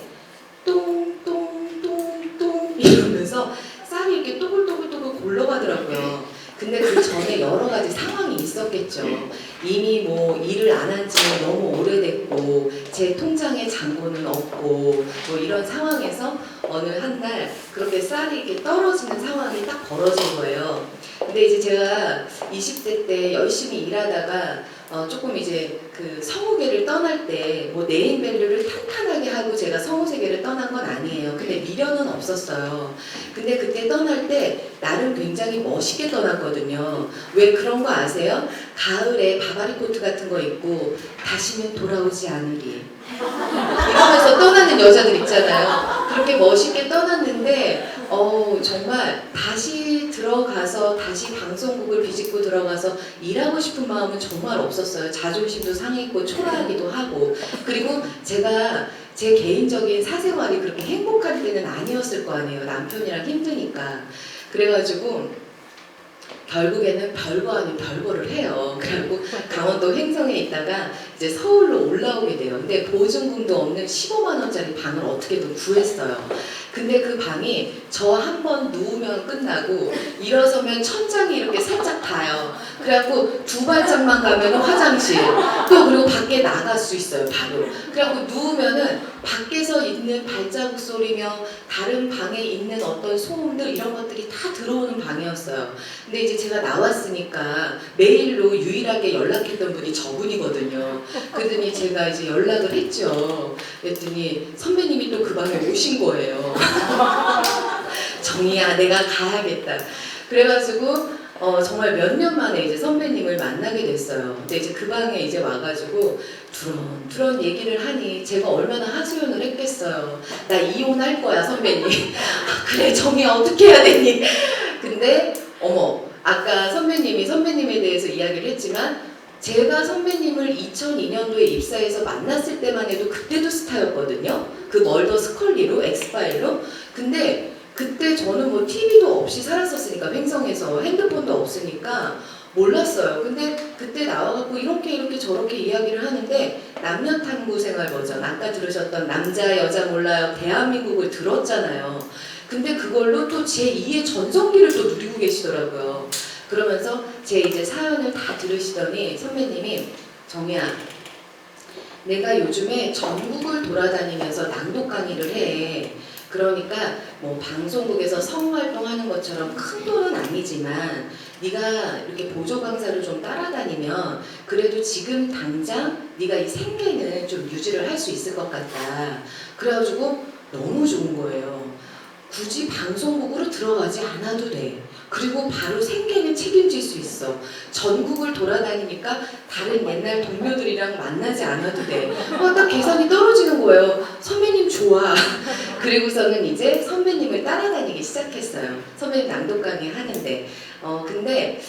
똥똥똥똥 이러면서 쌀이 이렇게 또글또글또글 굴러가더라고요. 근데 그 전에 여러 가지 상황이 있었겠죠. 이미 뭐 일을 안 한 지 너무 오래됐고 제 통장에 잔고는 없고 뭐 이런 상황에서 어느 한날 그렇게 쌀이 이렇게 떨어지는 상황이 딱 벌어진 거예요. 근데 이제 제가 20대 때 열심히 일하다가 조금 이제 그 성우계를 떠날 때 뭐 네임밸류를 탄탄하게 하고 제가 성우세계를 떠난 건 아니에요. 근데 미련은 없었어요. 근데 그때 떠날 때 나름 굉장히 멋있게 떠났거든요. 왜 그런 거 아세요? 가을에 바바리 코트 같은 거 입고 다시는 돌아오지 않으리 이러면서 떠나는 여자들 있잖아요. 그렇게 멋있게 떠났는데 정말 다시 들어가서 다시 방송국을 비집고 들어가서 일하고 싶은 마음은 정말 없었어요. 자존심도 상했고 초라하기도 하고 그리고 제가 제 개인적인 사생활이 그렇게 행복할 때는 아니었을 거 아니에요. 남편이랑 힘드니까. 그래가지고 결국에는 별거 아닌 별거를 해요. 그리고 강원도 횡성에 있다가 이제 서울로 올라오게 돼요. 근데 보증금도 없는 15만 원짜리 방을 어떻게든 구했어요. 근데 그 방이 저 한 번 누우면 끝나고 일어서면 천장이 이렇게 살짝 닿아요. 그래갖고 두 발짝만 가면 화장실 또 그리고 밖에 나갈 수 있어요 바로. 그래갖고 누우면은 밖에서 있는 발자국 소리며 다른 방에 있는 어떤 소음들 이런 것들이 다 들어오는 방이었어요. 근데 이제 제가 나왔으니까 메일로 유일하게 연락했던 분이 저분이거든요. 그러더니 제가 이제 연락을 했죠. 그랬더니 선배님이 또 그 방에 오신 거예요. 정희야 내가 가야겠다. 그래가지고 정말 몇 년 만에 이제 선배님을 만나게 됐어요. 근데 이제 그 방에 이제 와가지고 두런두런 얘기를 하니 제가 얼마나 하소연을 했겠어요. 나 이혼할 거야 선배님. 그래 정희야 어떻게 해야 되니? 근데 아까 선배님이 선배님에 대해서 이야기를 했지만 제가 선배님을 2002년도에 입사해서 만났을 때만 해도 그때도 스타였거든요. 그 멀더 스컬리로 엑스파일로. 근데 그때 저는 뭐 TV도 없이 살았었으니까 횡성에서 핸드폰도 없으니까 몰랐어요. 근데 그때 나와갖고 이렇게 저렇게 이야기를 하는데 남녀탐구 생활 버전 아까 들으셨던 남자 여자 몰라요 대한민국을 들었잖아요. 근데 그걸로 또 제2의 전성기를 또 누리고 계시더라고요. 그러면서 제 이제 사연을 다 들으시더니 선배님이 정희야 내가 요즘에 전국을 돌아다니면서 낭독 강의를 해. 그러니까 뭐 방송국에서 성활동하는 것처럼 큰 돈은 아니지만 네가 이렇게 보조 강사를 좀 따라다니면 그래도 지금 당장 네가 이 생계는 좀 유지를 할 수 있을 것 같다. 그래가지고 너무 좋은 거예요. 굳이 방송국으로 들어가지 않아도 돼. 그리고 바로 생계는 책임질 수 있어. 전국을 돌아다니니까 다른 옛날 동료들이랑 만나지 않아도 돼. 딱 계산이 떨어지는 거예요. 선배님 좋아. 그리고서는 이제 선배님을 따라다니기 시작했어요. 선배님 낭독 강의 하는데. 근데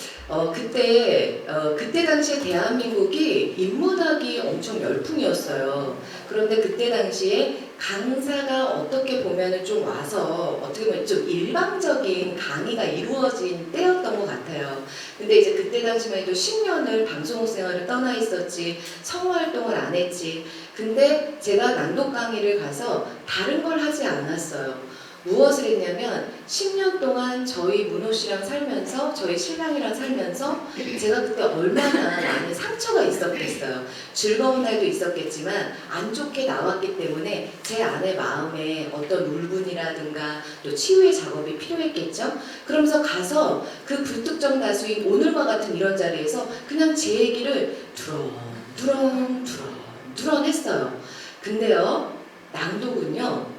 그때 당시에 대한민국이 인문학이 엄청 열풍이었어요. 그런데 그때 당시에 강사가 어떻게 보면은 좀 와서 어떻게 보면 좀 일방적인 강의가 이루어진 때였던 것 같아요. 근데 이제 그때 당시만 해도 10년을 방송국 생활을 떠나 있었지, 성우 활동을 안 했지. 근데 제가 낭독 강의를 가서 다른 걸 하지 않았어요. 무엇을 했냐면 10년 동안 저희 문호 씨랑 살면서 저희 신랑이랑 살면서 제가 그때 얼마나 많은 상처가 있었겠어요. 즐거운 날도 있었겠지만 안 좋게 나왔기 때문에 제 안의 마음에 어떤 울분이라든가 또 치유의 작업이 필요했겠죠. 그러면서 가서 그 불특정 다수인 오늘과 같은 이런 자리에서 그냥 제 얘기를 두런 했어요. 근데요, 낭독은요,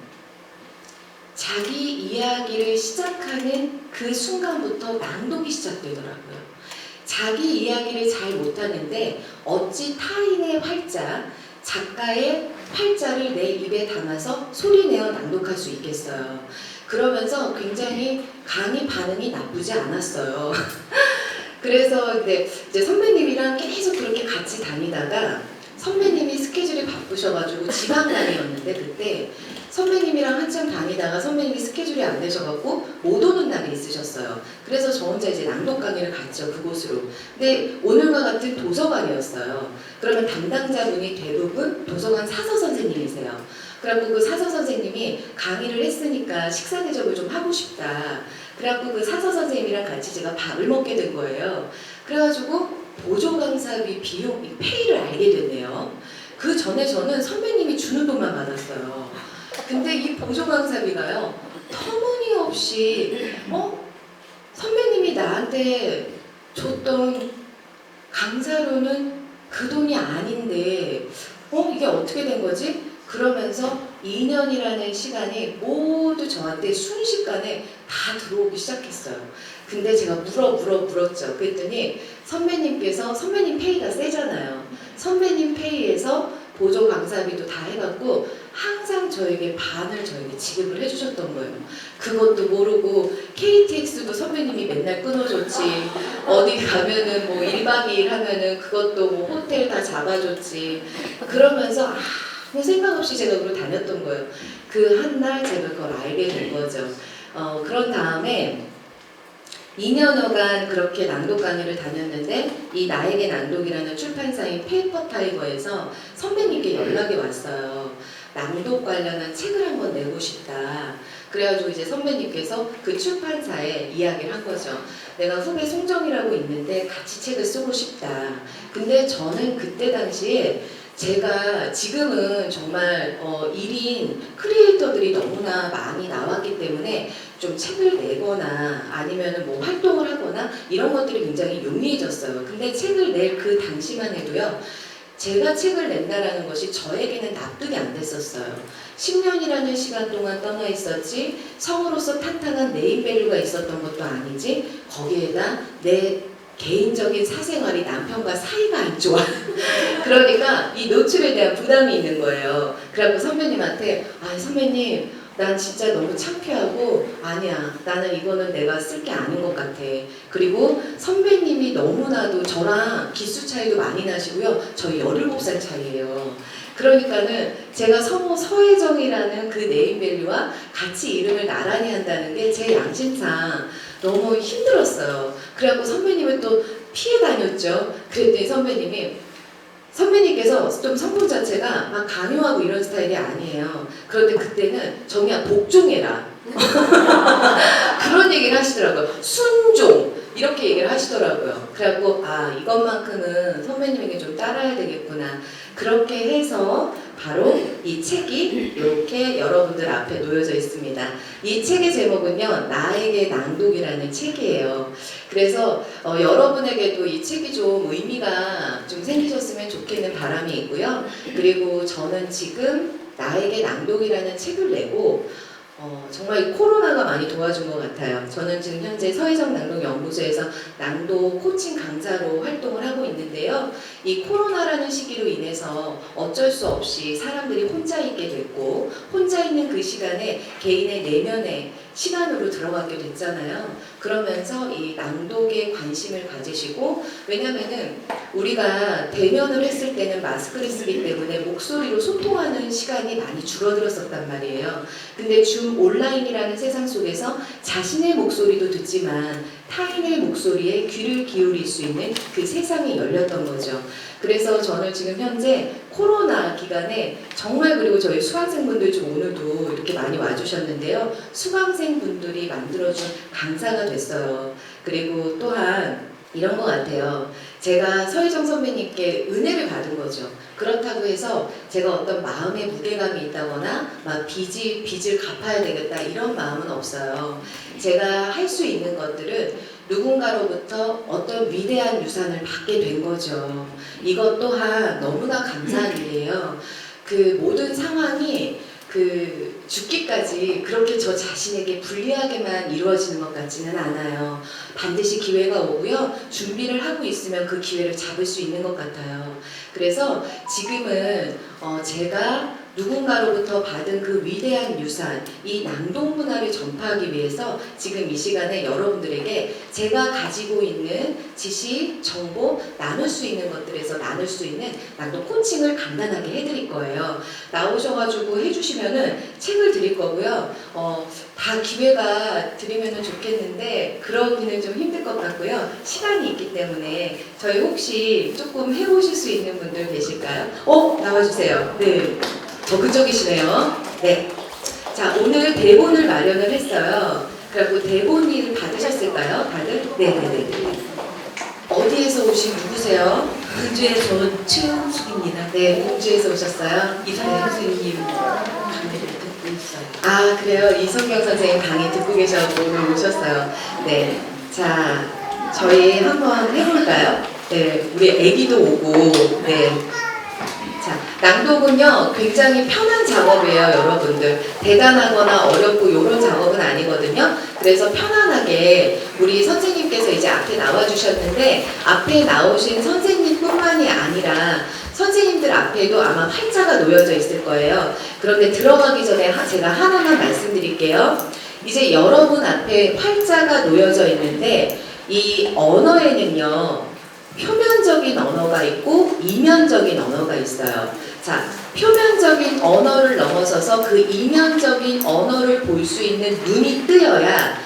자기 이야기를 시작하는 그 순간부터 낭독이 시작되더라고요. 자기 이야기를 잘 못하는데 어찌 타인의 활자, 작가의 활자를 내 입에 담아서 소리내어 낭독할 수 있겠어요. 그러면서 굉장히 강의 반응이 나쁘지 않았어요. 그래서 이제 선배님이랑 계속 그렇게 같이 다니다가 선배님이 스케줄이 바쁘셔가지고 지방간이었는데 그때 선배님이랑 한참 다니다가 선배님이 스케줄이 안 되셔갖고 못 오는 날이 있으셨어요. 그래서 저 혼자 이제 낭독 강의를 갔죠, 그곳으로. 근데 오늘과 같은 도서관이었어요. 그러면 담당자분이 대부분 도서관 사서 선생님이세요. 그래갖고 그 사서 선생님이 강의를 했으니까 식사 대접을 좀 하고 싶다. 그래갖고 그 사서 선생님이랑 같이 제가 밥을 먹게 된 거예요. 그래가지고 보조 강사비 비용, 페이를 알게 됐네요. 그 전에 저는 선배님이 주는 돈만 받았어요. 근데 이 보조 강사비가요, 터무니없이 선배님이 나한테 줬던 강사료는 그 돈이 아닌데 이게 어떻게 된 거지? 그러면서 2년이라는 시간이 모두 저한테 순식간에 다 들어오기 시작했어요. 근데 제가 물었죠. 그랬더니 선배님 페이가 세잖아요. 선배님 페이에서 보조 강사비도 다 해갖고 항상 저에게 반을 저에게 지급을 해주셨던 거예요. 그것도 모르고 KTX도 선배님이 맨날 끊어줬지. 어디 가면은 뭐 1박 2일 하면은 그것도 뭐 호텔 다 잡아줬지. 그러면서 아무 생각 없이 제가 그걸 다녔던 거예요. 그 한 날 제가 그걸 알게 된 거죠. 그런 다음에 2년여간 그렇게 낭독 강의를 다녔는데 이 나에게 낭독이라는 출판사인 페이퍼타이거에서 선배님께 연락이 왔어요. 낭독 관련한 책을 한번 내고 싶다. 그래가지고 이제 선배님께서 그 출판사에 이야기를 한 거죠. 내가 후배 송정이라고 있는데 같이 책을 쓰고 싶다. 근데 저는 그때 당시에 제가 지금은 정말 1인 크리에이터들이 너무나 많이 나왔기 때문에 좀 책을 내거나 아니면 뭐 활동을 하거나 이런 것들이 굉장히 용이해졌어요. 근데 책을 낼 그 당시만 해도요, 제가 책을 낸다라는 것이 저에게는 납득이 안 됐었어요. 10년이라는 시간 동안 떠나 있었지, 성으로서 탄탄한 네임밸류가 있었던 것도 아니지, 거기에다 내 개인적인 사생활이 남편과 사이가 안 좋아. 그러니까 이 노출에 대한 부담이 있는 거예요. 그래갖고 선배님한테 선배님 난 진짜 너무 창피하고 아니야, 나는 이거는 내가 쓸 게 아닌 것 같아. 그리고 선배님이 너무나도 저랑 기수 차이도 많이 나시고요. 저희 17살 차이예요. 그러니까는 제가 성우 서혜정이라는 그 네임밸류와 같이 이름을 나란히 한다는 게 제 양심상 너무 힘들었어요. 그래갖고 선배님을 또 피해 다녔죠. 그랬더니 선배님께서 좀 성품 자체가 막 강요하고 이런 스타일이 아니에요. 그런데 그때는 정이야 복종해라. 그런 얘기를 하시더라고요. 순종 이렇게 얘기를 하시더라고요. 그래갖고 이것만큼은 선배님에게 좀 따라야 되겠구나. 그렇게 해서 바로 이 책이 이렇게 여러분들 앞에 놓여져 있습니다. 이 책의 제목은요, 나에게 낭독이라는 책이에요. 그래서 여러분에게도 이 책이 좀 의미가 좀 생기셨으면 좋겠는 바람이 있고요. 그리고 저는 지금 나에게 낭독이라는 책을 내고 정말 이 코로나가 많이 도와준 것 같아요. 저는 지금 현재 서혜정 낭독연구소에서 낭독 코칭 강사로 활동을 하고 있는데요. 이 코로나라는 시기로 인해서 어쩔 수 없이 사람들이 혼자 있게 됐고, 혼자 있는 그 시간에 개인의 내면에 시간으로 들어가게 됐잖아요. 그러면서 이 낭독에 관심을 가지시고, 왜냐면은 우리가 대면을 했을 때는 마스크를 쓰기 때문에 목소리로 소통하는 시간이 많이 줄어들었었단 말이에요. 근데 줌 온라인이라는 세상 속에서 자신의 목소리도 듣지만 타인의 목소리에 귀를 기울일 수 있는 그 세상이 열렸던 거죠. 그래서 저는 지금 현재 코로나 기간에 정말, 그리고 저희 수강생분들 좀 오늘도 이렇게 많이 와주셨는데요. 수강생분들이 만들어준 강사가 됐어요. 그리고 또한 이런 것 같아요. 제가 서희정 선배님께 은혜를 받은 거죠. 그렇다고 해서 제가 어떤 마음의 무게감이 있다거나 막 빚을 갚아야 되겠다 이런 마음은 없어요. 제가 할 수 있는 것들은 누군가로부터 어떤 위대한 유산을 받게 된 거죠. 이것 또한 너무나 감사한 일이에요. 그 모든 상황이 그 죽기까지 그렇게 저 자신에게 불리하게만 이루어지는 것 같지는 않아요. 반드시 기회가 오고요. 준비를 하고 있으면 그 기회를 잡을 수 있는 것 같아요. 그래서 지금은 제가 누군가로부터 받은 그 위대한 유산, 이 낭독 문화를 전파하기 위해서 지금 이 시간에 여러분들에게 제가 가지고 있는 지식, 정보, 나눌 수 있는 것들에서 나눌 수 있는 낭독 코칭을 간단하게 해드릴 거예요. 나오셔가지고 해주시면은 책을 드릴 거고요. 다 기회가 드리면은 좋겠는데 그러기는 좀 힘들 것 같고요. 시간이 있기 때문에 저희 혹시 조금 해보실 수 있는 분들 계실까요? 나와주세요. 네. 적극적이시네요. 네. 자, 오늘 대본을 마련을 했어요. 그리고 대본을 받으셨을까요? 다들? 네네네. 어디에서 오신 누구세요? 광주에서 온 최은숙입니다. 네, 공주에서 오셨어요. 이상현 선생님 강의를 듣고 있어요. 아, 그래요? 이성경 선생님 강의 듣고 계셔서 오늘 오셨어요. 네. 자, 저희 한번 해볼까요? 네, 우리 애기도 오고, 네. 자, 낭독은요 굉장히 편한 작업이에요. 여러분들 대단하거나 어렵고 이런 작업은 아니거든요. 그래서 편안하게 우리 선생님께서 이제 앞에 나와 주셨는데 앞에 나오신 선생님뿐만이 아니라 선생님들 앞에도 아마 활자가 놓여져 있을 거예요. 그런데 들어가기 전에 제가 하나만 말씀드릴게요. 이제 여러분 앞에 활자가 놓여져 있는데 이 언어에는요 표면적인 언어가 있고 이면적인 언어가 있어요. 자, 표면적인 언어를 넘어서서 그 이면적인 언어를 볼 수 있는 눈이 뜨여야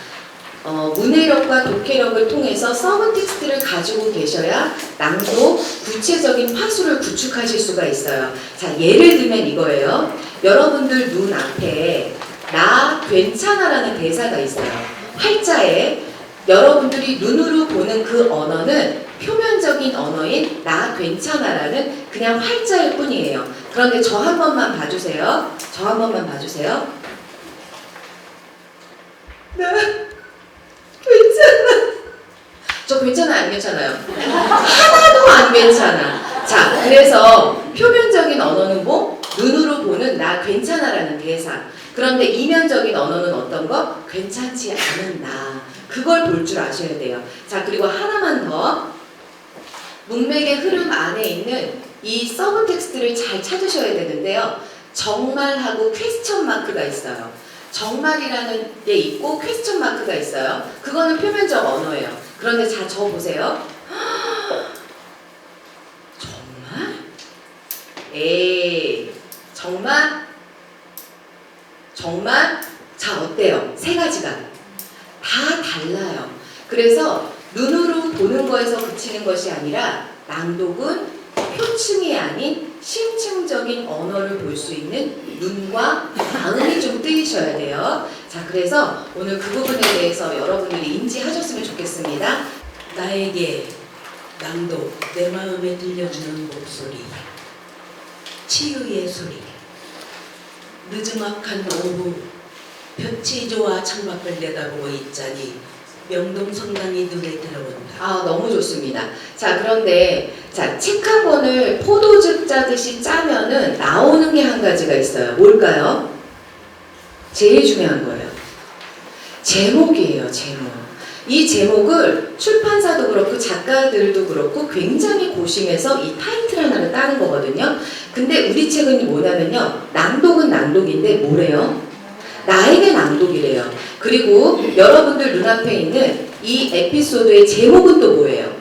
문해력과 독해력을 통해서 서브텍스트를 가지고 계셔야 낭독, 구체적인 파수를 구축하실 수가 있어요. 자, 예를 들면 이거예요. 여러분들 눈 앞에 나 괜찮아라는 대사가 있어요. 활자에 여러분들이 눈으로 보는 그 언어는 표면적인 언어인 나 괜찮아라는 그냥 활자일 뿐이에요. 그런데 저 한 번만 봐주세요. 저 한 번만 봐주세요. 나 괜찮아. 저 괜찮아 안 괜찮아요? 하나도 안 괜찮아. 자, 그래서 표면적인 언어는 뭐? 눈으로 보는 나 괜찮아라는 대사. 그런데 이면적인 언어는 어떤 거? 괜찮지 않은 나. 그걸 볼 줄 아셔야 돼요. 자, 그리고 하나만 더. 문맥의 흐름 안에 있는 이 서브텍스트를 잘 찾으셔야 되는데요. 정말하고 퀘스천 마크가 있어요. 정말이라는 게 있고 퀘스천 마크가 있어요. 그거는 표면적 언어예요. 그런데 자, 저 보세요. 정말? 에이, 정말? 정말? 자, 어때요? 세 가지가 다 달라요. 그래서 눈으로 보는 거에서 그치는 것이 아니라 낭독은 표층이 아닌 심층적인 언어를 볼 수 있는 눈과 마음이 좀 뜨이셔야 돼요. 자, 그래서 오늘 그 부분에 대해서 여러분들이 인지하셨으면 좋겠습니다. 나에게 낭독, 내 마음에 들려주는 목소리, 치유의 소리. 늦음막한 오후 볕이 좋아 창밖을 내다보고 있자니 명동성당이 눈에 들어온다. 아, 너무 좋습니다. 자, 그런데 자, 책 한 권을 포도즙 짜듯이 짜면은 나오는 게 한 가지가 있어요. 뭘까요? 제일 중요한 거예요. 제목이에요, 제목. 이 제목을 출판사도 그렇고 작가들도 그렇고 굉장히 고심해서 이 타이틀 하나를 따는 거거든요. 근데 우리 책은 뭐냐면요. 낭독은 낭독인데 뭐래요? 나에게 낭독이래요. 그리고 여러분들 눈앞에 있는 이 에피소드의 제목은 또 뭐예요?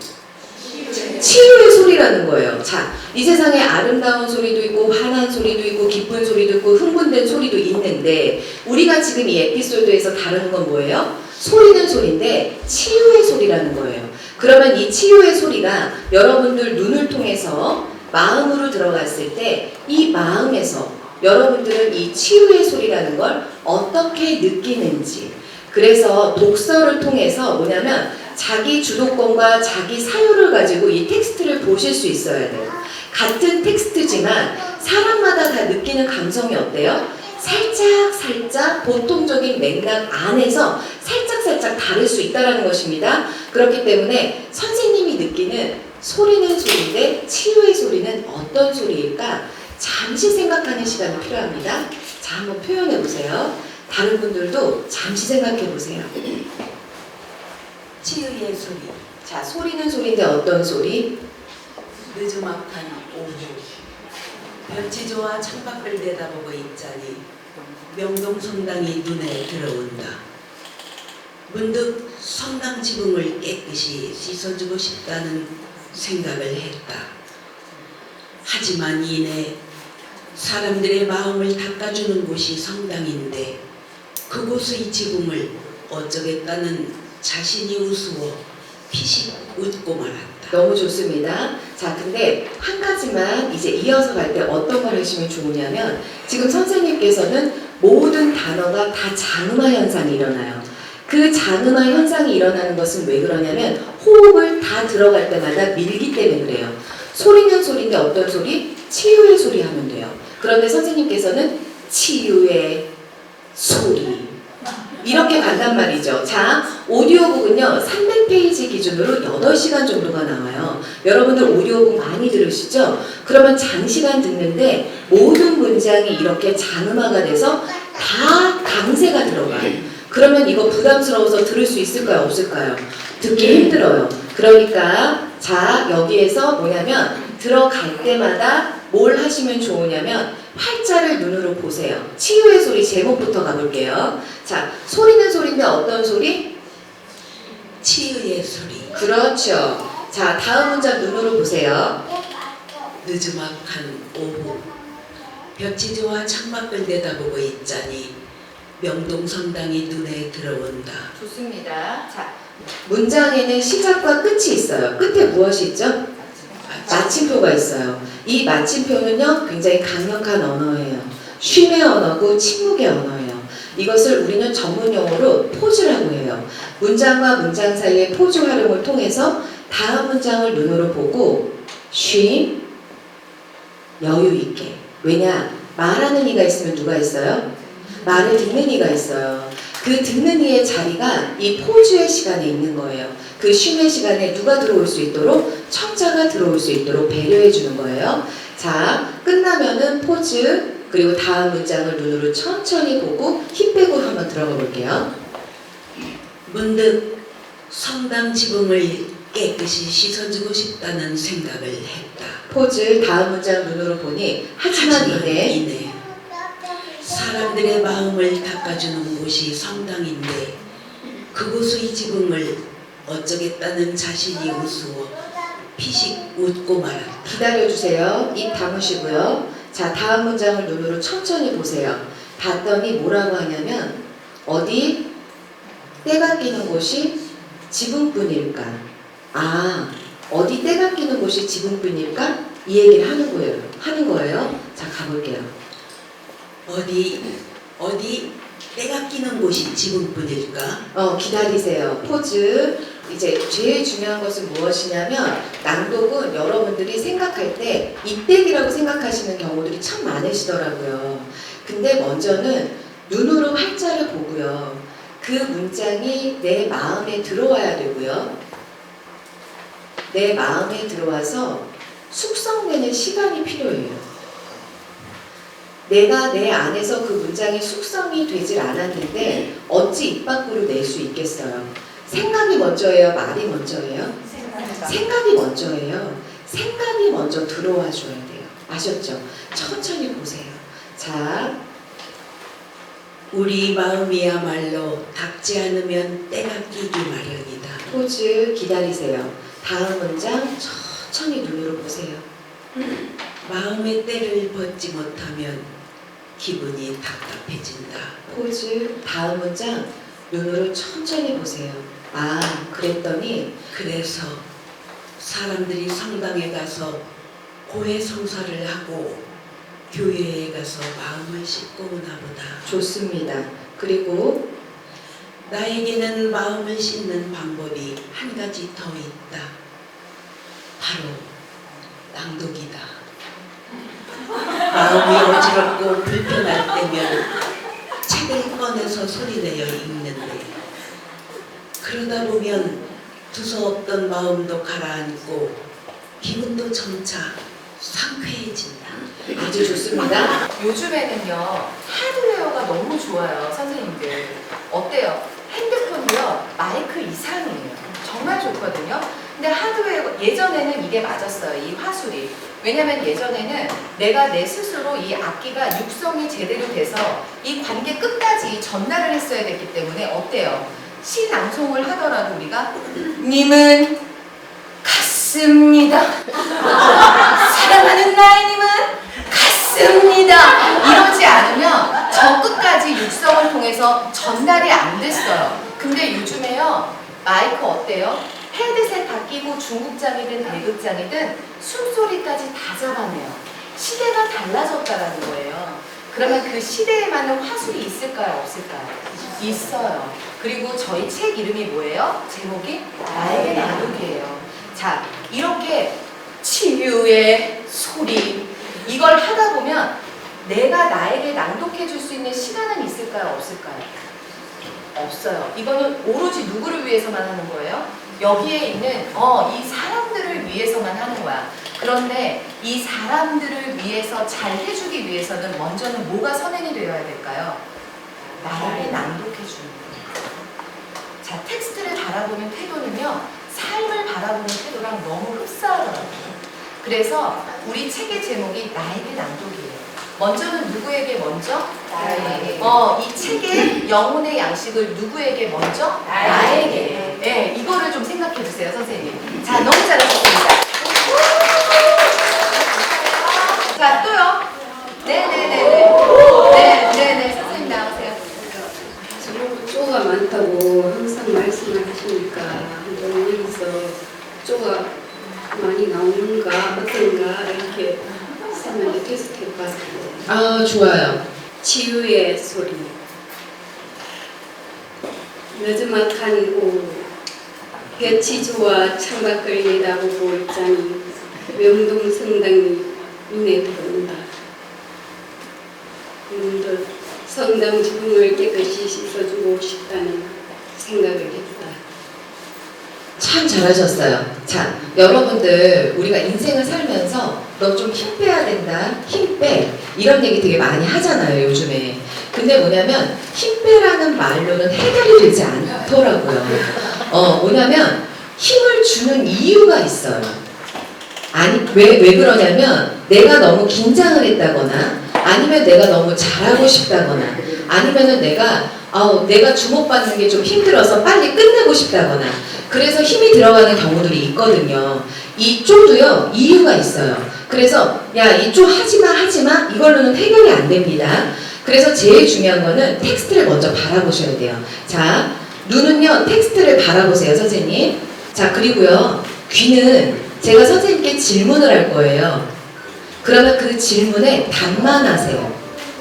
치유의 소리라는 거예요. 자, 이 세상에 아름다운 소리도 있고 화난 소리도 있고 기쁜 소리도 있고 흥분된 소리도 있는데 우리가 지금 이 에피소드에서 다루는 건 뭐예요? 소리는 소리인데 치유의 소리라는 거예요. 그러면 이 치유의 소리가 여러분들 눈을 통해서 마음으로 들어갔을 때 이 마음에서 여러분들은 이 치유의 소리라는 걸 어떻게 느끼는지, 그래서 독서를 통해서 뭐냐면 자기 주도권과 자기 사유를 가지고 이 텍스트를 보실 수 있어야 돼요. 같은 텍스트지만 사람마다 다 느끼는 감성이 어때요? 살짝 보통적인 맥락 안에서 살짝 다를 수 있다는 것입니다. 그렇기 때문에 선생님이 느끼는 소리는 소리인데 치유의 소리는 어떤 소리일까? 잠시 생각하는 시간이 필요합니다. 자, 한번 표현해 보세요. 다른 분들도 잠시 생각해 보세요. 치유의 소리. 자, 소리는 소리인데 어떤 소리? 느즈막한 오후 별지 좋아 창밖을 내다보고 있자니 명동성당이 눈에 들어온다. 문득 성당 지붕을 깨끗이 씻어주고 싶다는 생각을 했다. 하지만 이내 사람들의 마음을 닦아주는 곳이 성당인데 그곳의 지붕을 어쩌겠다는 자신이 우스워 피식 웃고 말았다. 너무 좋습니다. 자, 근데 한 가지만 이제 이어서 갈 때 어떤 걸 하시면 좋으냐면 지금 선생님께서는 모든 단어가 다 장음화 현상이 일어나요. 그 장음화 현상이 일어나는 것은 왜 그러냐면 호흡을 다 들어갈 때마다 밀기 때문에 그래요. 소리는 소리인데 어떤 소리? 치유의 소리 하면 돼요. 그런데 선생님께서는 치유의 소리 이렇게 간단 말이죠. 자, 오디오북은요 300페이지 기준으로 8시간 정도가 나와요. 여러분들 오디오북 많이 들으시죠? 그러면 장시간 듣는데 모든 문장이 이렇게 장음화가 돼서 다 강세가 들어가요. 그러면 이거 부담스러워서 들을 수 있을까요? 없을까요? 듣기 힘들어요. 그러니까 자, 여기에서 뭐냐면 들어갈 때마다 뭘 하시면 좋으냐면 활자를 눈으로 보세요. 치유의 소리 제목부터 가볼게요. 자, 소리는 소리인데 어떤 소리? 치유의 소리. 그렇죠. 자, 다음 문장 눈으로 보세요. 느즈막한 오후 볕이 좋아 창밖을 내다보고 있자니 명동성당이 눈에 들어온다. 좋습니다. 자, 문장에는 시작과 끝이 있어요. 끝에 무엇이 있죠? 마침표가 있어요. 이 마침표는요 굉장히 강력한 언어예요. 쉼의 언어고 침묵의 언어예요. 이것을 우리는 전문 용어로 포즈라고 해요. 문장과 문장 사이의 포즈 활용을 통해서 다음 문장을 눈으로 보고 쉼, 여유 있게. 왜냐? 말하는 이가 있으면 누가 있어요? 말을 듣는 이가 있어요. 그 듣는 이의 자리가 이 포즈의 시간에 있는 거예요. 그 쉼의 시간에 누가 들어올 수 있도록 청자가 들어올 수 있도록 배려해 주는 거예요. 자, 끝나면은 포즈 그리고 다음 문장을 눈으로 천천히 보고 힘 빼고 한번 들어가 볼게요. 문득 성당 지붕을 깨끗이 씻어주고 싶다는 생각을 했다. 포즈 다음 문장 눈으로 보니 하지만 이내 이내 사람들의 마음을 닦아주는 곳이 성당인데 그곳의 지붕을 어쩌겠다는 자신이 우스워 피식 웃고 말았다. 기다려주세요. 입 다무시고요. 자, 다음 문장을 눈으로 천천히 보세요. 봤더니 뭐라고 하냐면 어디 때가 끼는 곳이 지붕뿐일까? 아, 어디 때가 끼는 곳이 지붕뿐일까? 이 얘기를 하는 거예요. 자, 가볼게요. 어디 때가 끼는 곳이 지붕뿐일까? 기다리세요. 포즈. 이제 제일 중요한 것은 무엇이냐면 낭독은 여러분들이 생각할 때 이때기라고 생각하시는 경우들이 참 많으시더라고요. 근데 먼저는 눈으로 활자를 보고요. 그 문장이 내 마음에 들어와야 되고요. 내 마음에 들어와서 숙성되는 시간이 필요해요. 내가 내 안에서 그 문장이 숙성이 되질 않았는데 어찌 입 밖으로 낼 수 있겠어요? 생각이 먼저예요? 말이 먼저예요? 생각이 먼저예요. 생각이 먼저 들어와 줘야 돼요. 아셨죠? 천천히 보세요. 자, 우리 마음이야말로 닿지 않으면 때가 끼기 마련이다. 포즈 기다리세요. 다음 문장 천천히 눈으로 보세요. 마음의 때를 벗지 못하면 기분이 답답해진다. 포즈 다음 문장 눈으로 천천히 보세요. 아, 그랬더니 그래서 사람들이 성당에 가서 고해성사를 하고 교회에 가서 마음을 씻고 오나 보다. 좋습니다. 그리고 나에게는 마음을 씻는 방법이 한 가지 더 있다. 바로 낭독이다. 마음이 어지럽고 불편할 때면 책을 꺼내서 소리내어 읽는데 그러다 보면 두서없던 마음도 가라앉고 기분도 점차 상쾌해진다. 아주 좋습니다. 요즘에는요 하드웨어가 너무 좋아요. 선생님들 어때요? 핸드폰이요 마이크 이상이에요. 정말 좋거든요. 근데 하드웨어 예전에는 이게 맞았어요. 이 화술이. 왜냐면 예전에는 내가 내 스스로 이 악기가 육성이 제대로 돼서 이 관계 끝까지 전달을 했어야 됐기 때문에 어때요? 시 낭송을 하더라도 우리가 님은 같습니다. 사랑하는 나이님은 같습니다. 이러지 않으면 저 끝까지 육성을 통해서 전달이 안 됐어요. 근데 요즘에요 마이크 어때요? 헤드셋 다 끼고 중국장이든 대극장이든 숨소리까지 다 잡아내요. 시대가 달라졌다라는 거예요. 그러면 그 시대에 맞는 화술이 있을까요? 없을까요? 있어요. 그리고 저희 책 이름이 뭐예요? 제목이 나에게 낭독이에요. 자, 이렇게 치유의 소리 이걸 하다 보면 내가 나에게 낭독해 줄 수 있는 시간은 있을까요? 없을까요? 없어요. 이거는 오로지 누구를 위해서만 하는 거예요? 여기에 있는 이 사람들을 위해서만 하는 거야. 그런데 이 사람들을 위해서 잘 해주기 위해서는 먼저는 뭐가 선행이 되어야 될까요? 나에게 낭독해 주는 거예요. 자, 텍스트를 바라보는 태도는요, 삶을 바라보는 태도랑 너무 흡사하더라고요. 그래서 우리 책의 제목이 나에게 낭독이에요. 먼저는 누구에게 먼저? 나에게. 이 책의 영혼의 양식을 누구에게 먼저? 나에게. 네, 이거를 좀 생각해 주세요, 선생님. 자, 너무 잘하셨습니다. 자, 또요. 네네네, 선생님 나오세요. 저보고 쪼가 많다고 항상 말씀을 하시니까 한번 여기서 쪼가 많이 나오는가 어떤가 이렇게 생각이 테스트해 봤어요. 아, 좋아요. 치유의 소리 느즈막한 오후 볕이 좋아 창밖을 내다보고 있자니 명동성당이 눈에 들어온다. 문득 성당 지붕을 깨끗이 씻어주고 싶다는 생각을 했다. 참 잘하셨어요. 자, 여러분들 우리가 인생을 살면서 너 좀 힘 빼야 된다, 힘 빼. 이런 얘기 되게 많이 하잖아요, 요즘에. 근데 뭐냐면 힘 빼라는 말로는 해결이 되지 않더라고요. 뭐냐면 힘을 주는 이유가 있어요. 아니, 왜 그러냐면 내가 너무 긴장을 했다거나 아니면 내가 너무 잘하고 싶다거나 아니면은 내가 주목받는 게 좀 힘들어서 빨리 끝내고 싶다거나 그래서 힘이 들어가는 경우들이 있거든요. 이 쪼도요 이유가 있어요. 그래서 야, 이 쪼 하지마 이걸로는 해결이 안 됩니다. 그래서 제일 중요한 거는 텍스트를 먼저 바라보셔야 돼요. 자, 눈은요 텍스트를 바라보세요, 선생님. 자, 그리고요 귀는 제가 선생님께 질문을 할 거예요. 그러면 그 질문에 답만 하세요.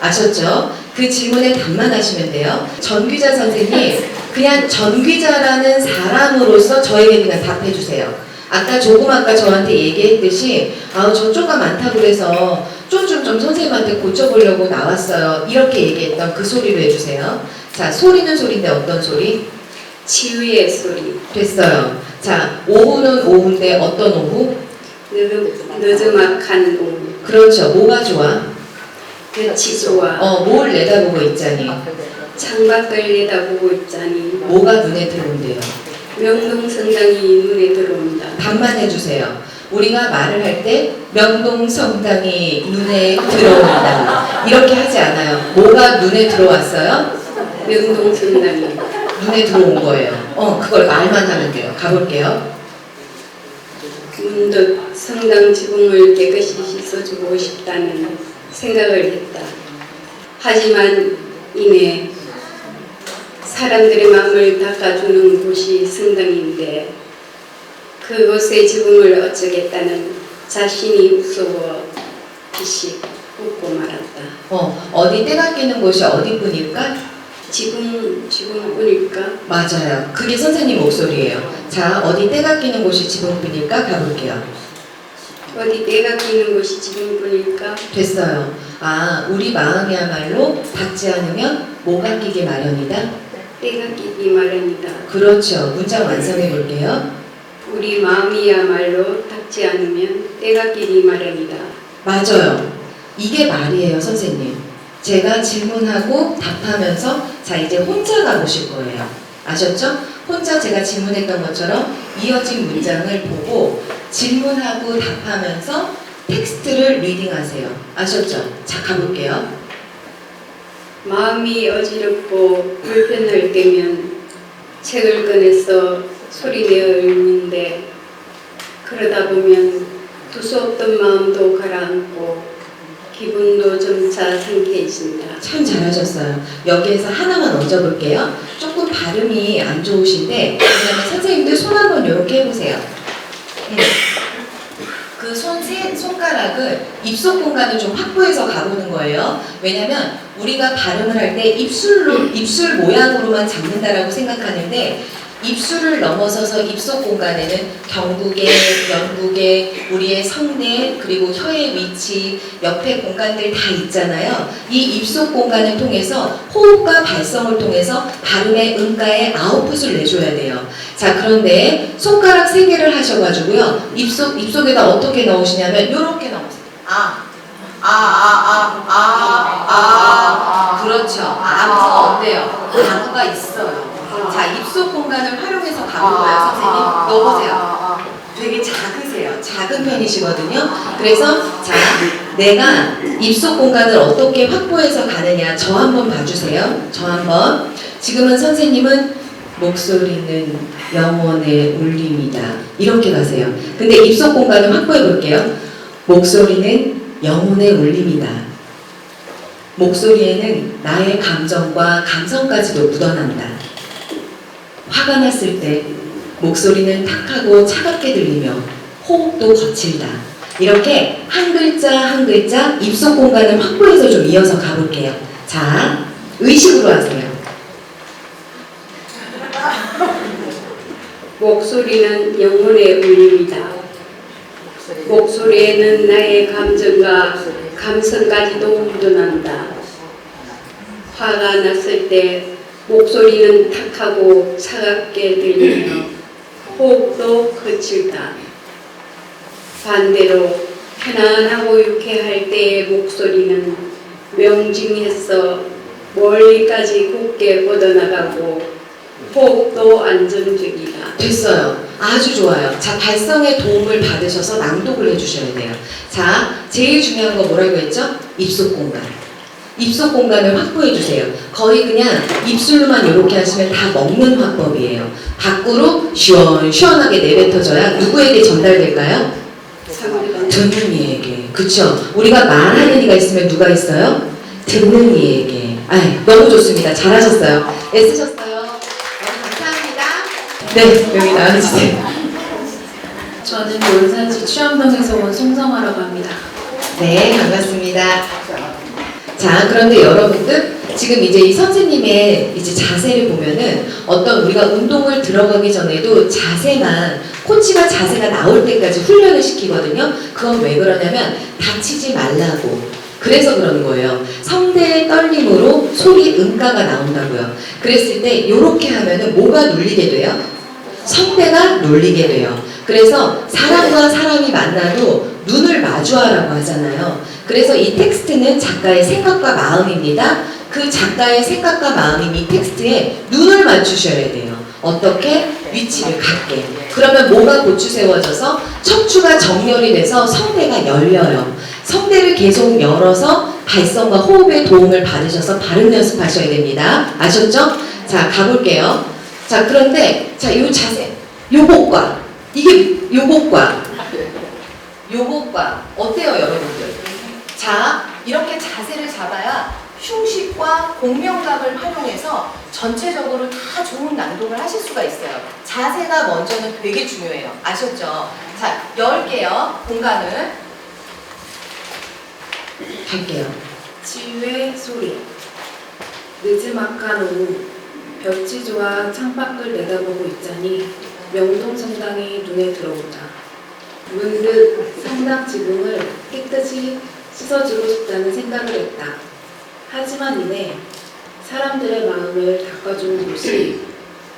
아셨죠? 그 질문에 답만 하시면 돼요. 전귀자 선생님, 그냥 전귀자라는 사람으로서 저에게 그냥 답해 주세요. 아까 저한테 얘기했듯이 저 쪼가 많다고 그래서 좀 선생님한테 고쳐보려고 나왔어요. 이렇게 얘기했던 그 소리로 해주세요. 자, 소리는 소리인데 어떤 소리? 치유의 소리 됐어요. 자, 오후는 오후인데 어떤 오후? 느즈막한 오후 그렇죠. 뭐가 좋아? 볕이 좋아 뭘 내다보고 있자니? 창밖을 내다보고 있자니 뭐가 눈에 들어온대요? 명동성당이 눈에 들어온다. 답만 해주세요. 우리가 말을 할 때 명동성당이 눈에 들어온다. 이렇게 하지 않아요. 뭐가 눈에 들어왔어요? 명동성당이 눈에 들어온 거예요. 그걸 말만 하면 돼요. 가볼게요. 문득 성당 지붕을 깨끗이 씻어주고 싶다는 생각을 했다. 하지만 이내 사람들의 마음을 닦아주는 곳이 성당인데 그곳의 지붕을 어쩌겠다는 자신이 무서워 비식 웃고 말았다. 어디 때가 끼는 곳이 어디뿐일까? 지붕뿐일까? 맞아요. 그게 선생님 목소리예요. 자, 어디 때가 끼는 곳이 지붕뿐일까? 가볼게요. 어디 때가 끼는 곳이 지붕뿐일까? 됐어요. 우리 마음이야말로 닿지 않으면 뭐가 끼기 마련이다? 때가 끼기 마련이다. 그렇죠. 문장 완성해 볼게요. 우리 마음이야말로 닿지 않으면 때가 끼기 마련이다. 맞아요. 이게 말이에요, 선생님. 제가 질문하고 답하면서 자 이제 혼자 가보실 거예요. 아셨죠? 혼자 제가 질문했던 것처럼 이어진 문장을 보고 질문하고 답하면서 텍스트를 리딩하세요. 아셨죠? 자, 가볼게요. 마음이 어지럽고 불편할 때면 책을 꺼내서 소리내어 읽는데 그러다 보면 두수 없던 마음도 가라앉고 기분도 점차 상쾌해진다. 참 잘하셨어요. 여기에서 하나만 얹어볼게요. 조금 발음이 안 좋으신데 왜냐면 선생님들 손 한번 이렇게 해보세요. 그 손가락을 입속 공간을 좀 확보해서 가보는 거예요. 왜냐면 우리가 발음을 할 때 입술 모양으로만 잡는다라고 생각하는데 입술을 넘어서서 입속 공간에는 경국의, 연국의, 우리의 성대, 그리고 혀의 위치, 옆에 공간들 다 있잖아요. 이 입속 공간을 통해서 호흡과 발성을 통해서 발음의 음가의 아웃풋을 내줘야 돼요. 자, 그런데 손가락 3개를 하셔가지고요. 입속에다 어떻게 넣으시냐면 이렇게 넣으세요. 그렇죠. 아가 어때요? 아가 있어요. 자, 입속 공간을 활용해서 가볼까요, 선생님? 넣어보세요. 되게 작으세요. 작은 편이시거든요. 그래서 자, 내가 입속 공간을 어떻게 확보해서 가느냐 저 한번 봐주세요. 저 한번. 지금은 선생님은 목소리는 영혼의 울림이다. 이렇게 가세요. 근데 입속 공간을 확보해 볼게요. 목소리는 영혼의 울림이다. 목소리에는 나의 감정과 감성까지도 묻어난다. 화가 났을 때 목소리는 탁하고 차갑게 들리며 호흡도 거칠다. 이렇게 한 글자 한 글자 입속 공간을 확보해서 좀 이어서 가볼게요. 자, 의식으로 하세요. 목소리는 영혼의 울림이다. 목소리에는 나의 감정과 감성까지도 묻어난다. 화가 났을 때 목소리는 탁하고 차갑게 들리며 호흡도 거칠다. 반대로 편안하고 유쾌할 때의 목소리는 명징해서 멀리까지 곱게 뻗어나가고 호흡도 안정적이다. 됐어요. 아주 좋아요. 자, 발성에 도움을 받으셔서 낭독을 해주셔야 돼요. 자, 제일 중요한 거 뭐라고 했죠? 입속 공간. 입속 공간을 확보해 주세요. 거의 그냥 입술로만 이렇게 하시면 다 먹는 화법이에요. 밖으로 시원시원하게 내뱉어져야 누구에게 전달될까요? 상대방 듣는 이에게. 그쵸? 우리가 말하는 이가 있으면 누가 있어요? 듣는 이에게. 너무 좋습니다. 잘하셨어요. 애쓰셨어요. 너무 감사합니다. 네, 여기 나와주세요. 저는 논산시 취암동에서 온 송성화라고 합니다. 네, 반갑습니다. 자, 그런데 여러분들 지금 이제 이 선생님의 이제 자세를 보면은 어떤 우리가 운동을 들어가기 전에도 자세만 코치가 자세가 나올 때까지 훈련을 시키거든요. 그건 왜 그러냐면 다치지 말라고. 그래서 그러는 거예요. 성대의 떨림으로 소리 음가가 나온다고요. 그랬을 때 이렇게 하면은 뭐가 눌리게 돼요? 성대가 눌리게 돼요. 그래서 사람과 사람이 만나도 눈을 마주하라고 하잖아요. 그래서 이 텍스트는 작가의 생각과 마음입니다. 그 작가의 생각과 마음이 이 텍스트에 눈을 맞추셔야 돼요. 어떻게? 위치를 갖게. 그러면 뭐가 고추 세워져서 척추가 정렬이 돼서 성대가 열려요. 성대를 계속 열어서 발성과 호흡의 도움을 받으셔서 발음 연습하셔야 됩니다. 아셨죠? 자, 가볼게요. 자, 그런데 자, 요 자세, 요것과 요것과 어때요, 여러분들? 자, 이렇게 자세를 잡아야 흉식과 공명감을 활용해서 전체적으로 다 좋은 낭독을 하실 수가 있어요. 자세가 먼저는 되게 중요해요. 아셨죠? 자, 열게요. 공간을. 갈게요. 지휘의 소리. 느즈막한 오후 볕이 좋아 창밖을 내다보고 있자니 명동성당이 눈에 들어오다. 문득 성당 지붕을 깨끗이 씻어주고 싶다는 생각을 했다. 하지만 이내 사람들의 마음을 닦아주는 곳이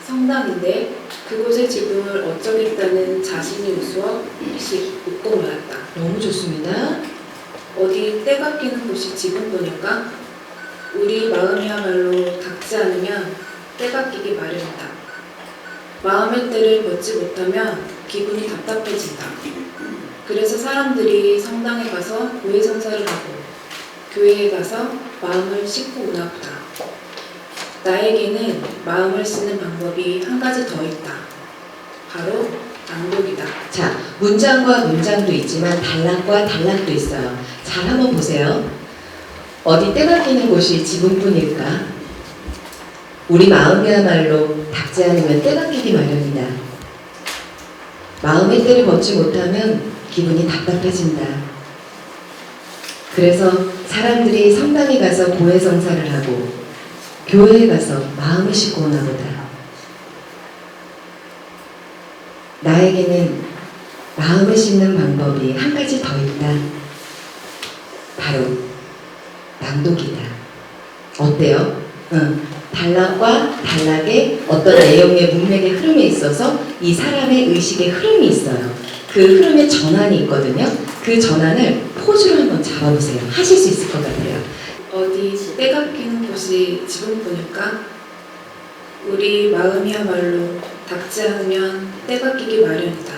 성당인데 그곳의 지붕을 어쩌겠다는 자신이 우스워 씩 웃고 말았다. 너무 좋습니다. 어디 때가 끼는 곳이 지붕뿐일까? 우리 마음이야말로 닿지 않으면 때가 끼기 마련이다. 마음의 때를 벗지 못하면 기분이 답답해진다. 그래서 사람들이 성당에 가서 고해성사를 하고 교회에 가서 마음을 씻고 오나 보다. 나에게는 마음을 쓰는 방법이 한 가지 더 있다. 바로 낭독이다. 자, 문장과 문장도 있지만 단락과 단락도 있어요. 잘 한번 보세요. 어디 때가 끼는 곳이 지붕뿐일까? 우리 마음이야말로 닿지 않으면 때가 끼기 마련이다. 마음의 때를 벗지 못하면 기분이 답답해진다. 그래서 사람들이 성당에 가서 고해성사를 하고 교회에 가서 마음을 씻고 오나 보다. 나에게는 마음을 씻는 방법이 한 가지 더 있다. 바로 낭독이다. 어때요? 단락과 단락의 어떤 내용의 문맥의 흐름에 있어서 이 사람의 의식의 흐름이 있어요. 그 흐름의 전환이 있거든요. 그 전환을 포즈로 한번 잡아보세요. 하실 수 있을 것 같아요. 어디 때가 끼는 곳이 지붕뿐일까? 우리 마음이야말로 닿지 않으면 때가 끼기 마련이다.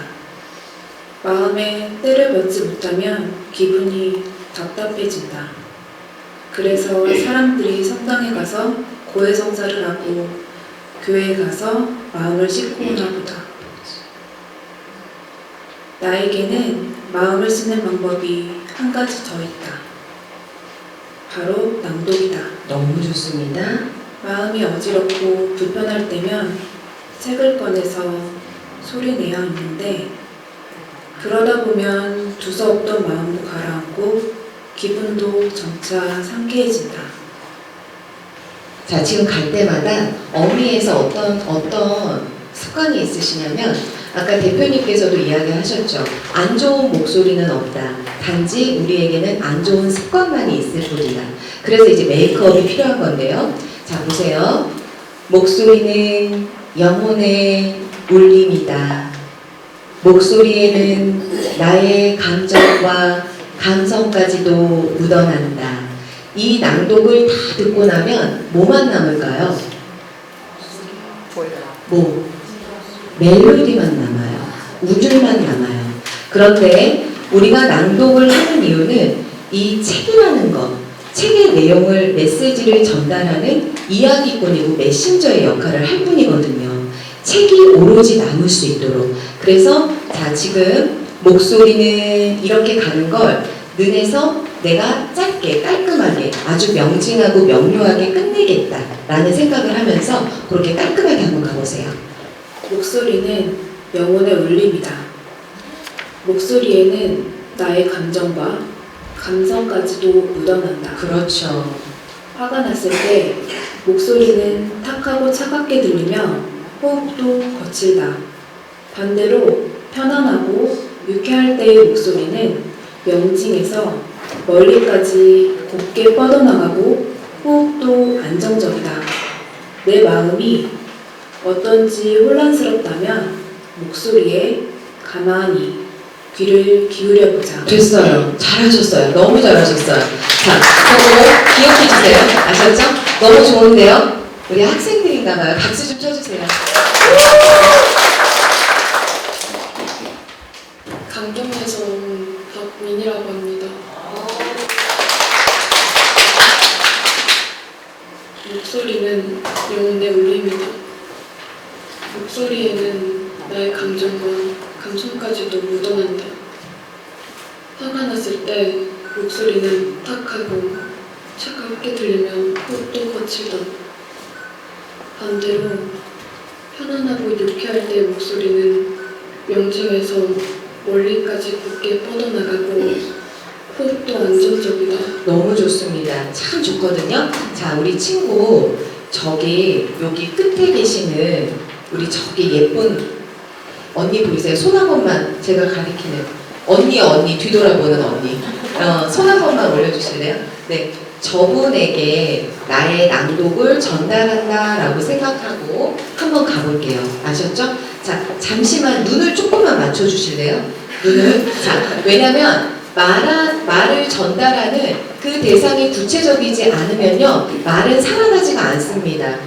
마음에 때를 벗지 못하면 기분이 답답해진다. 그래서 사람들이 성당에 가서 고해성사를 하고 교회에 가서 마음을 씻고 오나 보다. 나에게는 마음을 쓰는 방법이 한 가지 더 있다. 바로 낭독이다. 너무 좋습니다. 마음이 어지럽고 불편할 때면 책을 꺼내서 소리내어 있는데 그러다 보면 두서없던 마음도 가라앉고 기분도 점차 상쾌해진다. 자, 지금 갈 때마다 어미에서 어떤 습관이 있으시냐면 아까 대표님께서도 이야기하셨죠. 안 좋은 목소리는 없다. 단지 우리에게는 안 좋은 습관만이 있을 뿐이다. 그래서 이제 메이크업이 필요한 건데요. 자, 보세요. 목소리는 영혼의 울림이다. 목소리에는 나의 감정과 감성까지도 묻어난다. 이 낭독을 다 듣고 나면 뭐만 남을까요? 멜로디만 남아요. 우줄만 남아요. 그런데 우리가 낭독을 하는 이유는 이 책이라는 것, 책의 내용을, 메시지를 전달하는 이야기꾼이고 메신저의 역할을 할 뿐이거든요. 책이 오로지 남을 수 있도록. 그래서 자, 지금 목소리는 이렇게 가는 걸 눈에서 내가 짧게 깔끔하게 아주 명징하고 명료하게 끝내겠다라는 생각을 하면서 그렇게 깔끔하게 한번 가보세요. 목소리는 영혼의 울림이다. 목소리에는 나의 감정과 감성까지도 묻어난다. 그렇죠. 화가 났을 때 목소리는 탁하고 차갑게 들리며 호흡도 거칠다. 반대로 편안하고 유쾌할 때의 목소리는 명징해서 멀리까지 곱게 뻗어나가고 호흡도 안정적이다. 내 마음이 어떤지 혼란스럽다면 목소리에 가만히 귀를 기울여보자. 됐어요. 잘하셨어요. 너무 잘하셨어요. 자, 그거 기억해 주세요. 아셨죠? 너무 좋은데요? 우리 학생들인가 봐요. 박수 좀 쳐주세요. 강동에서 온 박민이라고 합니다. 목소리는 영혼의 울림이다. 목소리에는 나의 감정과 감성까지도 묻어난다. 화가 났을 때 목소리는 탁하고 차갑게 들리며 호흡도 거칠다. 반대로 편안하고 유쾌할 때 목소리는 명징해서 멀리까지 곱게 뻗어나가고 호흡도 안정적이다. 너무 좋습니다. 참 좋거든요. 자, 우리 친구 저기 여기 끝에 계시는 우리 저기 예쁜 언니 보이세요? 손 한 번만 제가 가리키는 언니 뒤돌아보는 언니. 손 한 번만 올려주실래요? 네. 저분에게 나의 낭독을 전달한다라고 생각하고 한번 가볼게요. 아셨죠? 자, 잠시만 눈을 조금만 맞춰주실래요? 눈을. 자, 왜냐면 말을 전달하는 그 대상이 구체적이지 않으면요, 말은 살아나지가 않습니다.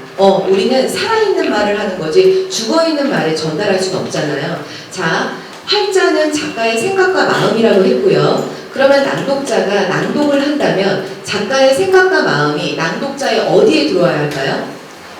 우리는 살아있는 말을 하는 거지 죽어있는 말을 전달할 수는 없잖아요. 자, 활자는 작가의 생각과 마음이라고 했고요. 그러면 낭독자가 낭독을 한다면 작가의 생각과 마음이 낭독자의 어디에 들어와야 할까요?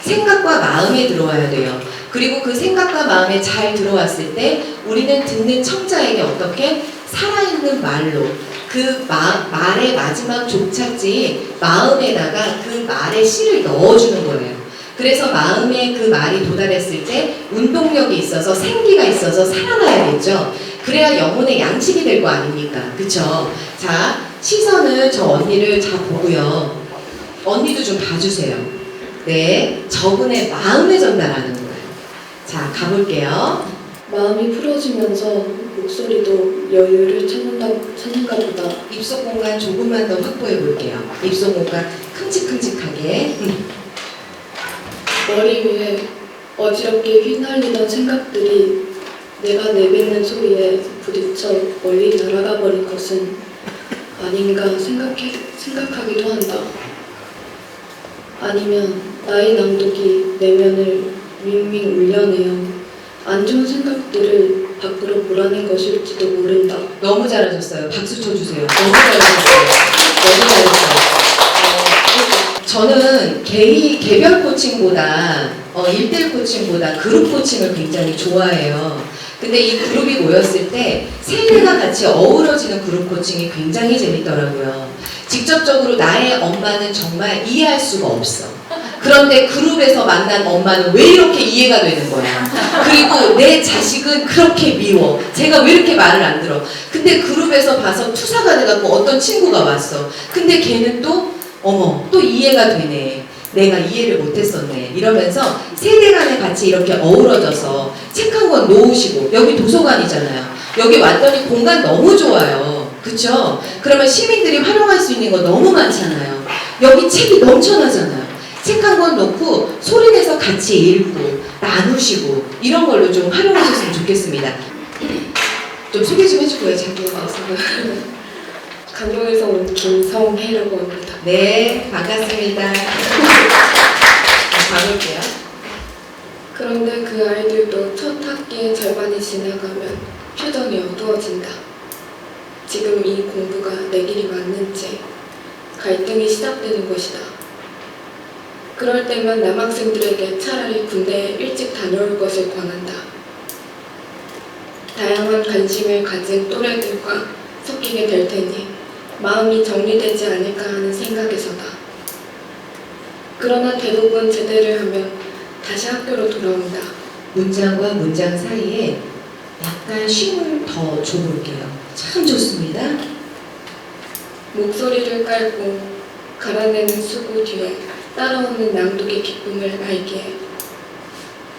생각과 마음에 들어와야 돼요. 그리고 그 생각과 마음에 잘 들어왔을 때 우리는 듣는 청자에게 어떻게 살아있는 말로 그 말의 마지막 종착지 마음에다가 그 말의 씨를 넣어주는 거예요. 그래서 마음에 그 말이 도달했을 때 운동력이 있어서 생기가 있어서 살아나야겠죠. 그래야 영혼의 양식이 될 거 아닙니까? 그쵸? 자, 시선은 저 언니를 잘 보고요. 언니도 좀 봐주세요. 네, 저분의 마음에 전달하는 거예요. 자, 가볼게요. 마음이 풀어지면서 목소리도 여유를 찾는가 보다. 입속 공간 조금만 더 확보해 볼게요. 입속 공간 큼직큼직하게. 머리 위에 어지럽게 휘날리던 생각들이 내가 내뱉는 소리에 부딪혀 멀리 날아가 버린 것은 아닌가 생각하기도 한다. 아니면 나의 낭독이 내면을 윙윙 울려내어 안 좋은 생각들을 밖으로 몰아낸 것일지도 모른다. 너무 잘하셨어요. 박수 쳐주세요. 너무 잘하셨어요. 너무 잘했어요. 저는 개별 코칭보다 1대1 코칭보다 그룹 코칭을 굉장히 좋아해요. 근데 이 그룹이 모였을 때 세대가 같이 어우러지는 그룹 코칭이 굉장히 재밌더라고요. 직접적으로 나의 엄마는 정말 이해할 수가 없어. 그런데 그룹에서 만난 엄마는 왜 이렇게 이해가 되는 거야. 그리고 내 자식은 그렇게 미워. 제가 왜 이렇게 말을 안 들어. 근데 그룹에서 봐서 투사가 돼갖고 어떤 친구가 왔어. 근데 걔는 또 또 이해가 되네. 내가 이해를 못했었네. 이러면서 세대 간에 같이 이렇게 어우러져서 책 한 권 놓으시고, 여기 도서관이잖아요. 여기 왔더니 공간 너무 좋아요. 그쵸? 그러면 시민들이 활용할 수 있는 거 너무 많잖아요. 여기 책이 넘쳐나잖아요. 책 한 권 놓고 소리내서 같이 읽고 나누시고 이런 걸로 좀 활용하셨으면 좋겠습니다. 좀 소개 좀 해주고요. 자기에 대해서. 강동에서 온 김성혜라고 합니다. 네, 반갑습니다. 가볼게요. 그런데 그 아이들도 첫 학기의 절반이 지나가면 표정이 어두워진다. 지금 이 공부가 내 길이 맞는지 갈등이 시작되는 것이다. 그럴 때면 남학생들에게 차라리 군대에 일찍 다녀올 것을 권한다. 다양한 관심을 가진 또래들과 섞이게 될 테니 마음이 정리되지 않을까 하는 생각에서다. 그러나 대부분 제대를 하면 다시 학교로 돌아온다. 문장과 문장 사이에 약간 쉼을 더 줘볼게요. 참 좋습니다. 목소리를 깔고 갈아내는 수고 뒤에 따라오는 낭독의 기쁨을 알기에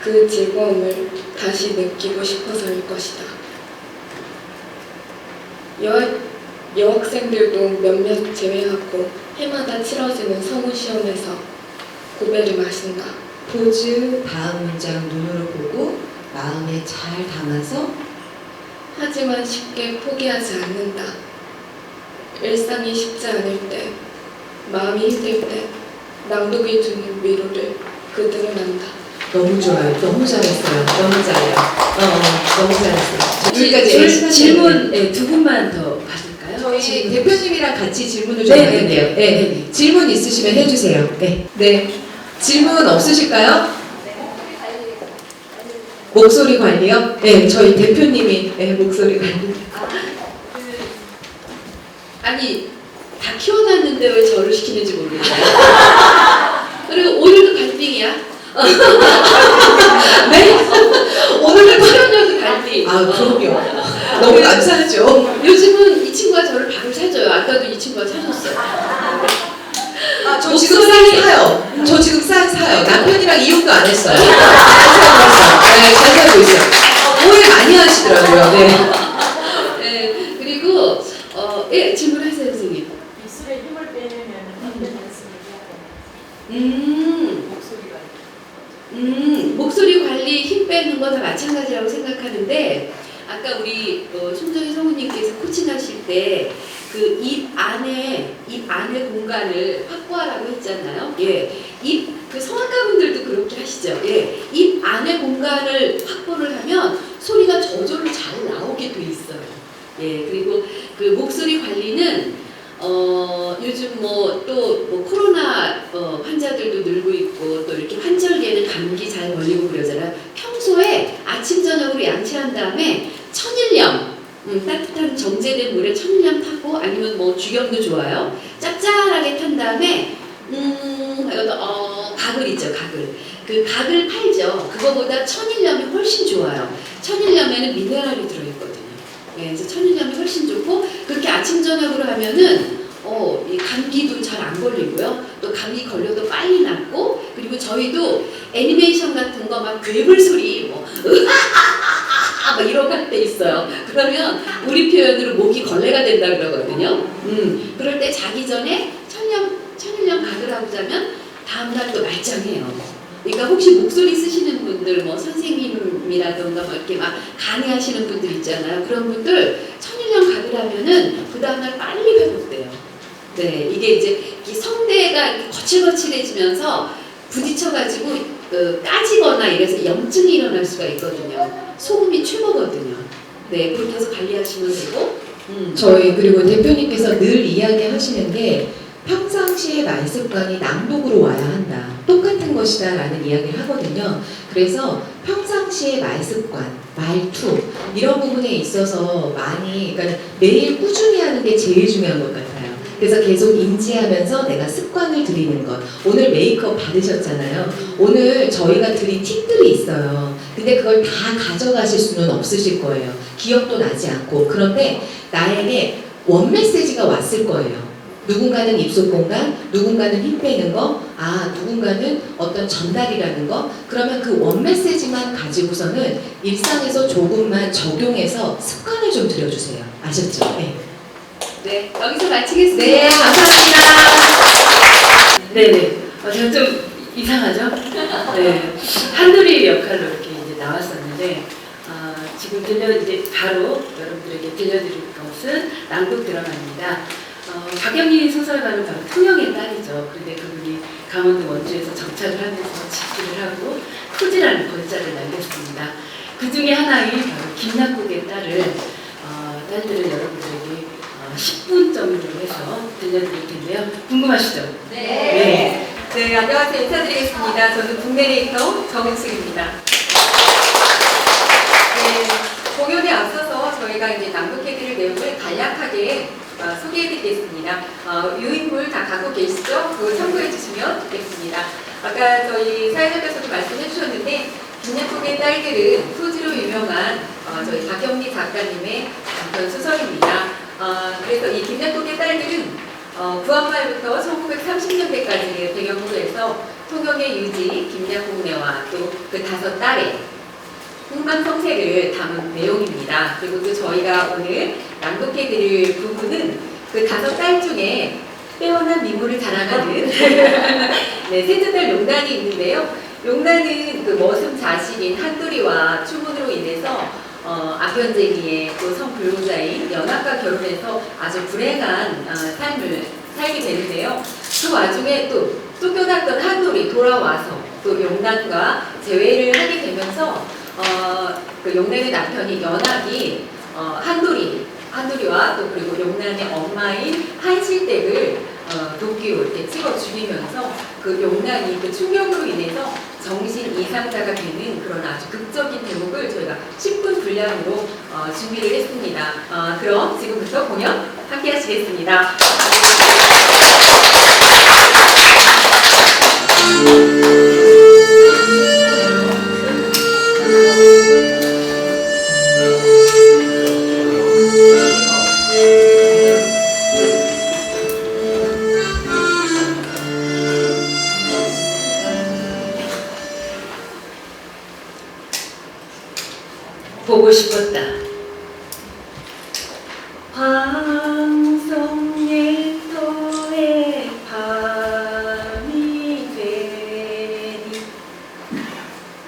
그 즐거움을 다시 느끼고 싶어서일 것이다. 여학생들도 몇몇 제외하고 해마다 치러지는 서무시험에서 고배를 마신다. 포즈, 다음 문장 눈으로 보고 마음에 잘 담아서 하지만 쉽게 포기하지 않는다. 일상이 쉽지 않을 때, 마음이 힘들 때 낭독이 주는 위로를 그들은 안다. 너무 좋아요. 너무 잘했어요. 너무 잘해요. 너무 잘했어요. 질문 두 분만 더 받을까요? 저희 질문. 대표님이랑 같이 질문을 좀 네, 받을게요. 네. 질문 있으시면 해주세요. 네. 질문 없으실까요? 목소리 관리요? 네, 저희 대표님이 목소리 관리. 아니 다 키워놨는데 왜 저를 시키는지 모르겠어요. 그리고 오늘도 갈등이야. 네? 오늘도 출연료도 갈등. 아, 그럼요. 너무 감사하죠. 요즘은 이 친구가 저를 밥을 사줘요. 아까도 이 친구가 사줬어요. 아, 저 지금 쌀 사요. 저 지금 쌀 사요. 남편이랑 이혼도 안 했어요. 잘 살고 있어요. 네, 잘 살고 있어요. 오해 많이 하시더라고요. 네. 네, 그리고 예, 질문하세요, 선생님. 입술에 힘을 빼내면 어떤 말씀을 해야 되나요? 목소리 관리 힘 빼는 거 다 마찬가지라고 생각하는데 아까 우리 손정희 성우님께서 코칭하실 때 그 입 안에 공간을 확보하라고 했잖아요. 예, 그 성악가분들도 그렇게 하시죠. 예, 입 안에 공간을 확보를 하면 소리가 저절로 잘 나오게 돼 있어요. 예, 그리고 그 목소리 관리는 요즘 또 코로나 환자들도 늘고 있고 또 이렇게 환절기에는 감기 잘 걸리고 그러잖아요. 평소에 아침 저녁으로 양치한 다음에 천일염 따뜻한 정제된 물에 천일염 타고 아니면 죽염도 좋아요. 짭짤하게 탄 다음에 가글 있죠, 가글. 그 가글 팔죠. 그거보다 천일염이 훨씬 좋아요. 천일염에는 미네랄이 들어있거든요. 네, 그래서 천일염이 훨씬 좋고 그렇게 아침 저녁으로 하면은 이 감기도 잘 안 걸리고요. 또 감기 걸려도 빨리 낫고 그리고 저희도 애니메이션 같은 거 막 괴물 소리 막 이런 거 할 때 있어요. 그러면 우리 표현으로 목이 걸레가 된다 그러거든요. 그럴 때 자기 전에 천일염 가글하고 자면 다음날 또 말짱해요. 그러니까 혹시 목소리 쓰시는 분들 선생님이라던가 이렇게 막 강의하시는 분들 있잖아요. 그런 분들 천일염 가글하면은 그 다음날 빨리 회복돼요. 네, 이게 이제 이 성대가 이렇게 거칠거칠해지면서 부딪혀가지고 까지거나 이래서 염증이 일어날 수가 있거든요. 소금이 최고거든요. 네, 그렇게 해서 관리하시면 되고. 저희 그리고 대표님께서 늘 이야기하시는 게 평상시에 말 습관이 낭독으로 와야 한다. 똑같은 것이다 라는 이야기를 하거든요. 그래서 평상시에 말 습관, 말투 이런 부분에 있어서 그러니까 매일 꾸준히 하는 게 제일 중요한 것 같아요. 그래서 계속 인지하면서 내가 습관을 들이는 것. 오늘 메이크업 받으셨잖아요. 오늘 저희가 드린 팁들이 있어요. 근데 그걸 다 가져가실 수는 없으실 거예요. 기억도 나지 않고. 그런데 나에게 원 메시지가 왔을 거예요. 누군가는 입속 공간, 누군가는 힘 빼는 거, 누군가는 어떤 전달이라는 거. 그러면 그 원 메시지만 가지고서는 일상에서 조금만 적용해서 습관을 좀 들여주세요. 아셨죠? 네. 네, 여기서 마치겠습니다. 네, 감사합니다. 네네. 제가 좀 이상하죠? 네. 한돌이 역할로 이렇게 이제 나왔었는데, 지금 이제 바로 여러분들에게 들려드릴 것은 낭독 드라마입니다. 박영희 소설가는 바로 통영의 딸이죠. 그런데 그분이 강원도 원주에서 정착을 하면서 집필을 하고 토지라는 걸자를 남겼습니다. 그 중에 하나인 바로 김약국의 딸들을 여러분들에게 10분 정도로 해서 들려드릴 텐데요. 궁금하시죠? 네. 네, 안녕하세요. 인사드리겠습니다. 저는 북내레이터 정은숙입니다. 네, 공연에 앞서서 저희가 이제 낭독해드릴 내용을 간략하게 소개해드리겠습니다. 유인물 다 갖고 계시죠? 그거 참고해주시면 좋겠습니다. 아까 저희 사회자께서도 말씀해주셨는데 김약국의 딸들은 토지로 유명한 저희 박영리 작가님의 단편 소설입니다. 그래서 이 김약국의 딸들은 구한말부터 1930년대까지를 배경으로 해서 통영의 유지, 김약국네와 또 그 5딸의 흥망성쇠를 담은 내용입니다. 그리고 또 저희가 오늘 낭독해드릴 부분은 그 5딸 중에 빼어난 미모를 자랑하는 네, 셋째 딸 용란이 있는데요. 용란은 그 머슴 자식인 한돌이와 추문으로 인해서 악연쟁이의 또 성불로자인 연합과 결혼해서 아주 불행한 삶을 살게 되는데요. 그 와중에 또 쫓겨났던 한돌이 돌아와서 또 용란과 재회를 하게 되면서 그 용란의 남편이 연합이 한돌이와 또 그리고 용란의 엄마인 한실댁을 돕기 죽이고 이렇게 찍어 죽이면서 그 용난이 그 충격으로 인해서 정신 이상자가 되는 그런 아주 극적인 대목을 저희가 10분 분량으로 준비를 했습니다. 그럼 지금부터 공연 함께 하시겠습니다. 보고 싶었다. 황송예토의 밤이 되니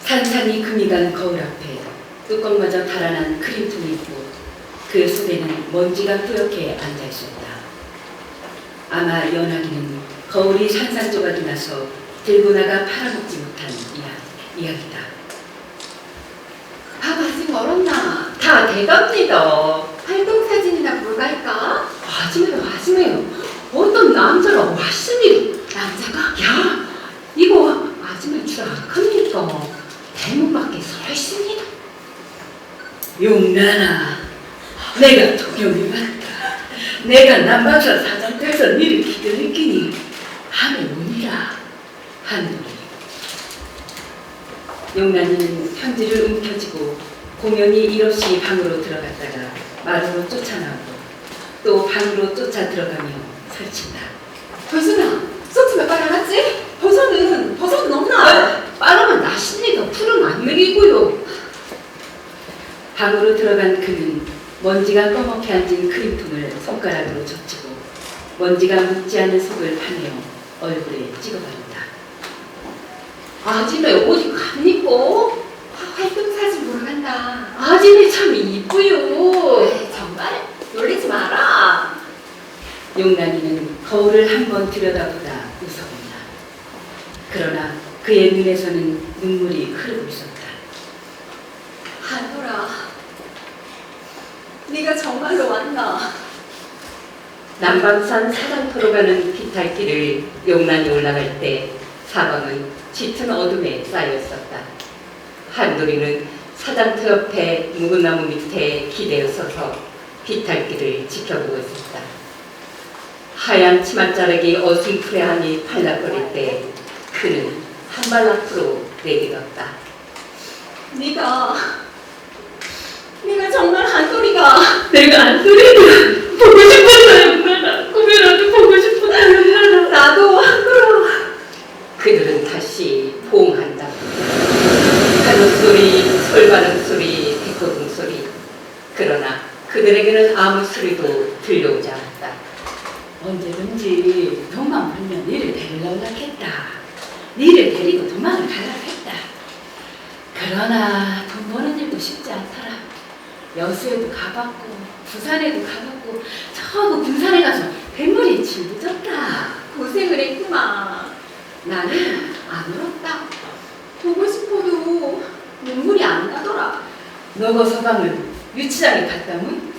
산산이 금이 간 거울 앞에 뚜껑마저 달아난 크림통이 있고 그 속에는 먼지가 뿌옇게 앉아있었다. 아마 연하기는 거울이 산산조각이 나서 들고 나가 팔아먹지 못한 이야기다. 밥 아직 멀었나? 다 돼갑니다. 활동사진이나 보러 갈까? 하지마요. 어떤 남자가 왔습니다. 남자가? 야, 이거 아줌마 줄 아닙니까? 대문 밖에 서 있습니다. 용란아, 내가 동영이 왔다. 내가 남방사 사장터에서 니를 기다리기니 밤에 오니라. 한돌이. 용란이는 편지를 움켜쥐고 공연이 일없이 방으로 들어갔다가 마루로 쫓아나오고 또 방으로 쫓아 들어가며 설친다. 벌순아, 소트 몇 발 남았지? 버섯은 없나? 빠르면 나십니다. 풀은 안 먹이고요. 방으로 들어간 그는 먼지가 꺼멓게 앉은 크림통을 손가락으로 젖히고 먼지가 묻지 않은 속을 파내어 얼굴에 찍어버린다. 아줌마 어디 갑니까? 활동사진 보러 간다. 아줌마 참 이쁘요. 왜, 정말? 놀리지 마라. 용란이는 거울을 한번 들여다보다 웃어본다. 그러나 그의 눈에서는 눈물이 흐르고 있었다. 한돌아, 네가 정말로 왔나? 남방산 사장터로 가는 비탈길을 용란이 올라갈 때 사방은 짙은 어둠에 쌓여 있었다. 한돌이는 사장터 옆에 묵은 나무 밑에 기대어 서서 비탈길을 지켜보고 있었다. 하얀 치맛자락이 어슴푸레하니 팔락거릴 때 그는 한 발 앞으로 내딛었다. 네가 정말 한돌이가. 내가 한돌이를 보고 싶었어요, 용란아. 꿈이라도 보고 싶었어요, 용란아. 나도 한돌아. 그들은 다시 포옹한다. 가는 소리, 솔바람 소리, 백호등 소리. 그러나 그들에게는 아무 소리도 들려오지 않았다. 언제든지 돈만 벌면 니를 데리려고 했다. 니를 데리고 도망을 가려고 했다. 그러나 돈 버는 일도 쉽지 않더라. 여수에도 가봤고 부산에도 가봤고 저거 군산에 가서 뱃머리에 침 묻었다. 고생을 했구만. 나는 안 울었다. 보고 싶어도 눈물이 안 나더라. 너거 서방은 유치장에 갔다문?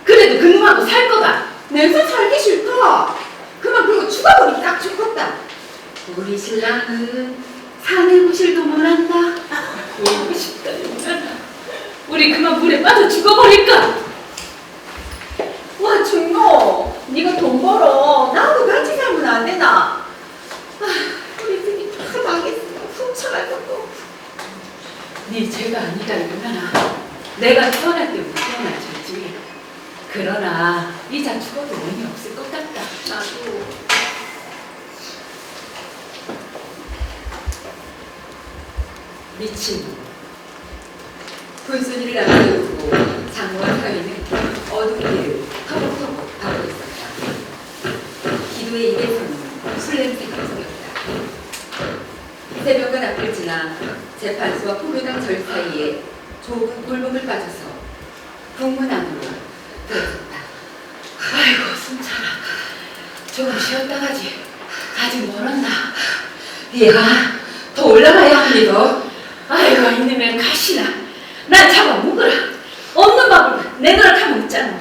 그래도 그놈하고 살 거다. 내서 살기 싫다. 그만 그리고 죽어버리기 딱 죽겠다. 우리 신랑은 산을 구실도 못한다. 울고 싶다, 용란아. 우리 그만 물에 빠져 죽어버릴까? 와, 준모, 네가 돈 벌어. 나하고 같이 살면 안 되나? 우리 집이 다 망했어. 훔쳐갈 것도. 네 죄가 아니다, 용란아. 내가 태어날 때부터 태어날 죄지. 그러나 이자 죽어도 의미 없을 것 같다. 나도. 미친 놈. 불순이를 앞세우고 장원 사위는 어둠 길을 터벅터벅 가고 있었다. 기도의 입에서는 술 냄새가 풍겼다. 새벽은 앞을 지나 재판소와 포교당 절 사이에 좁은 골목을 빠져서 북문 안으로 들어섰다. 아이고 숨차라. 조금 쉬었다 가지. 아직 멀었나? 야, 더 올라가야 합니다. 아이고 이놈의 가시나. 날 잡아 먹으라. 없는 밥을 내놓으라 하면 있잖아.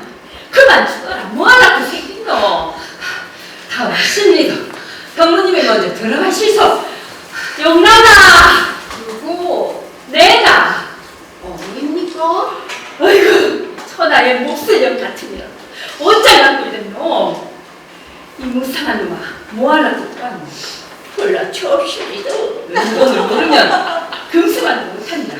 그만 죽어라. 뭐하라고 생긴 너. 다 왔습니다. 형무님이 먼저 들어가시소. 용란아. 누구? 내가. 어딥니까? 어이구, 천하의 몹쓸년 같으면 어쩌라고 이랬노? 이 무상한 놈아, 뭐하려고 그러노? 몰라, 추억시리도 오늘 모르면 금수만도 못한다.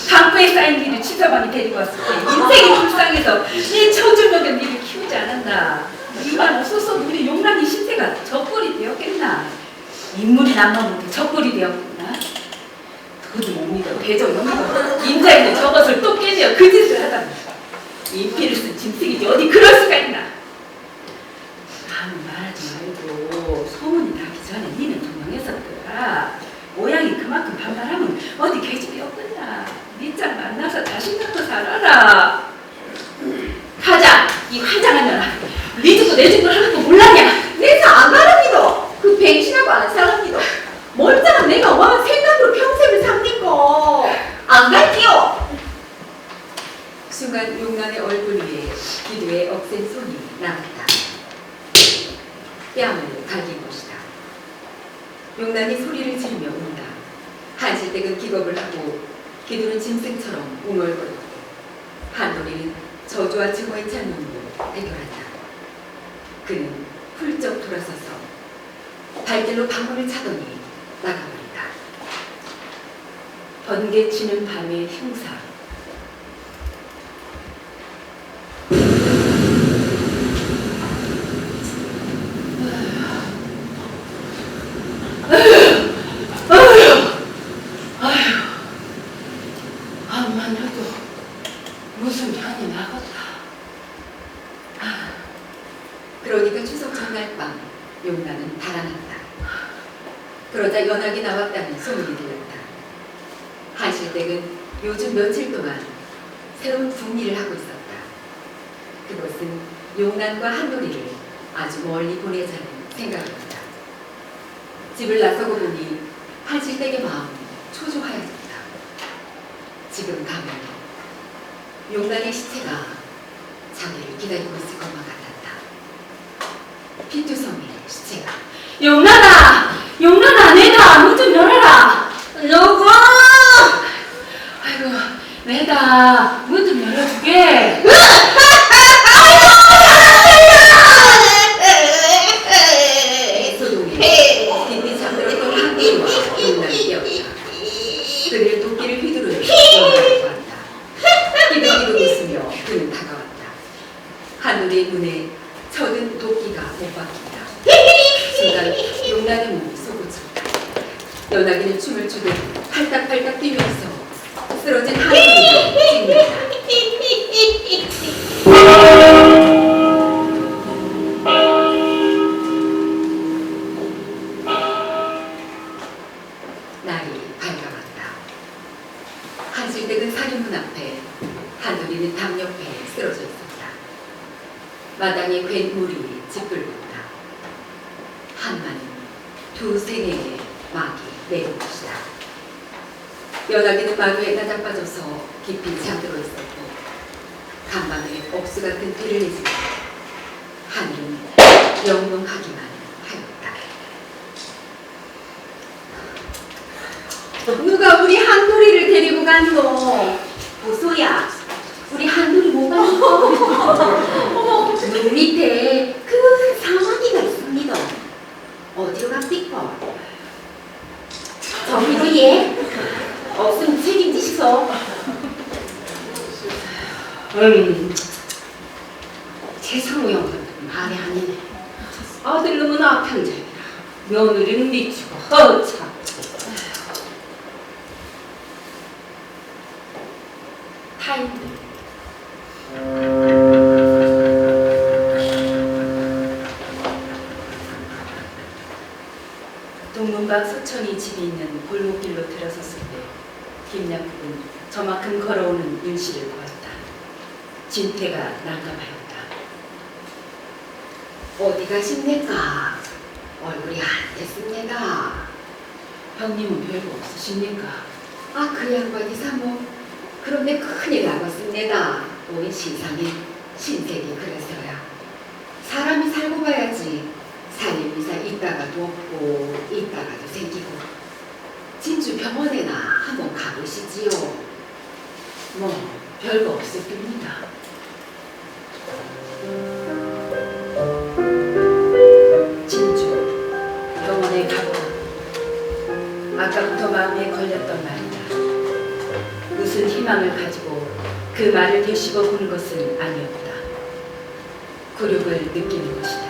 강부에 쌓인 일을 취사방에 데리고 왔을 때 인생이 불쌍해서 이 처줄먹은 일을 키우지 않았나. 이만 없어서 우리 용란이 신세가 적골이 되었겠나. 인물이 남아먹게 적골이 되었구나. 그것도 못 믿어. 대적 못 믿어. 인자인데 저것을 또 깨내어 그 짓을 하다니. 인피를 쓴 짐승이지 어디 그럴 수가 있나. 아무 말하지 말고 소문이 나기 전에 니는 도망했었더라. 모양이 그만큼 반발하면 어디 계집이 없겠나. 니짱 만나서 자신 갖고 살아라. 가자. 이 환장한 년아. 니 죽고 내 죽고 하는 거 몰랐냐. 내사 안 가랍니다. 그 뱅신하고 안 살랍니다. 멀쩡한 내가 와 생각으로 평생을 삽니까? 안 갈게요. 순간 용란의 얼굴 위에 기도의 억센 손이 나갔다. 뺨을 갈긴 것이다. 용란이 소리를 지르며 운다. 한실댁은 기겁을 하고 기도는 짐승처럼 웅얼거렸고 한돌이는 저주와 증오에 찬 눈으로 대결한다. 그는 훌쩍 돌아서서 발길로 방문을 차더니 나가버린다. 번개치는 밤의 흉사. 암만 해도 무슨 향이 나겠다. 그러니까 추석 전날 밤 용란은 달아났다. 그러자 연락이 나왔다는 소문이 들렸다. 한실댁은 요즘 며칠 동안 새로운 궁리를 하고 있었다. 그것은 용란과 한돌이를 아주 멀리 보내자는 생각이었다. 집을 나서고 보니 한실댁의 마음은 초조하여졌다. 지금 가면 용란의 시체가 자기를 기다리고 있을 것만 같았다. 피투성이의 시체가. 용란아! 용란아, 내다! 문 좀 열어라! 여보! 아이고, 내다. 문 좀 열어주게. 소동이 깊이 잠들었던 한돌이와 용란이 깨었다. 그들의 도끼를 휘두르는 용란을 보았다. 기득기득 웃으며 그는 다가왔다. 한돌이의 눈에 젖은 도끼가 못 박힌다. 순간 용란의 몸이 솟구쳤다. 연하기는 춤을 추듯 팔딱팔딱 뛰면서 쓰러진 한돌이를 찍는다. 날이 밝아왔다. 한실댁은 사륜문 앞에, 한돌이는 담 옆에 쓰러져 있었다. 마당에 괴물이 짓불렀다. 한마는 두 생애의 막이 내린 것이다. 연하기는 마루에 나자빠져서 깊이 잠들어 있었고 간밤에 억수 같은 피를 내지며 하늘은 영롱하기만 하였다. 누가 우리 한돌이를 데리고 갔노? 보소야, 우리 한돌이 뭐가 있어? 어머, 눈 밑에 큰 사마귀가 있습니다. 어디로 갑니까? 저기로 예? 없으면 책임지시소. 세상우 형은 말이 아니네. 아들놈은 아편자이라 며느리는 미치고 허참. 타인들. 동문방 소천이 집이 있는 골목길로 들어섰을 때 김약국은 저만큼 걸어오는 윤씨를 보았다. 진태가 난감하였다. 어디 가십니까? 얼굴이 안 됐습니다. 형님은 별거 없으십니까? 아, 그 양반이 사모. 그런데 큰일 나겠습니다. 우리 신상이 신세계 그래서야. 사람이 살고 봐야지 살림이사 있다가도 없고 있다가도 생기고 진주 병원에나 한번 가보시지요. 뭐 별거 없을 겁니다. 진주 병원에 가보라. 아까부터 마음에 걸렸던 말이다. 무슨 희망을 가지고 그 말을 되씹어 보는 것은 아니었다. 굴욕을 느끼는 것이다.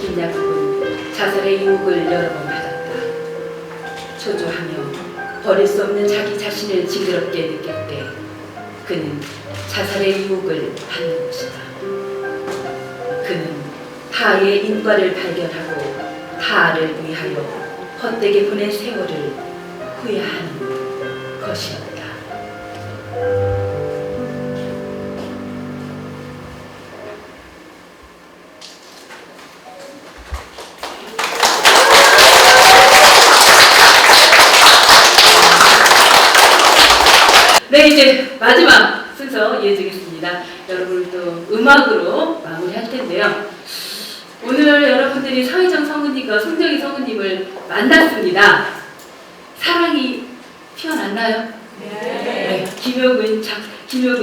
김약국은 자살의 유혹을 여러 번 받았다. 초조하며 버릴 수 없는 자기 자신을 징그럽게 느낄 때 그는 자살의 유혹을 받는 것이다. 그는 타의 인과를 발견하고 타를 위하여 헛되게 보낸 세월을 후회하는 것이었다. 네, 이제 마지막 순서 이어지겠습니다. 여러분을 또 음악으로 마무리할 텐데요. 오늘 여러분들이 서희정 성우님과 송정희 성우님을 만났습니다. 사랑이 피어났나요? 네. 김효근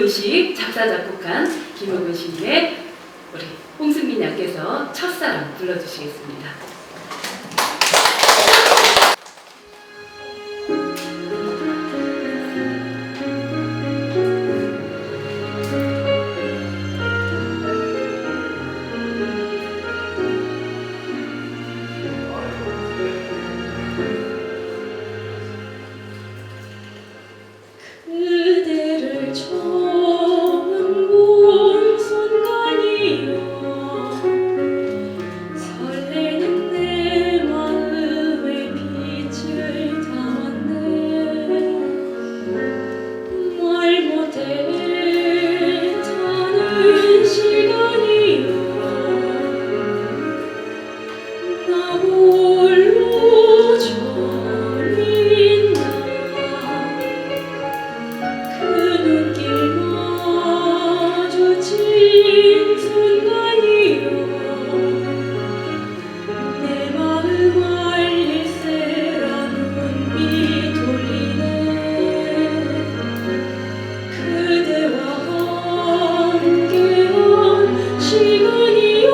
씨 작사 작곡한 김효근 씨의 우리 홍승민 양께서 첫사랑 불러주시겠습니다. 그대를 처음 본 순간이여 설레는 내 마음에 빛을 담았네 말 못해 타는 시간이여 나 홀로 저민다 그 눈길 마주친 순간이여 내 마음 알릴세라 눈빛 돌리네 그대와 함께한 시간이여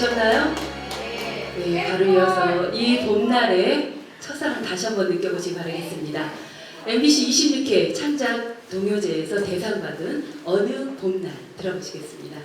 되셨나요? 네, 바로 이어서 이 봄날에 첫사랑 다시 한번 느껴보시기 바라겠습니다. MBC 26회 창작 동요제에서 대상 받은 어느 봄날 들어보시겠습니다.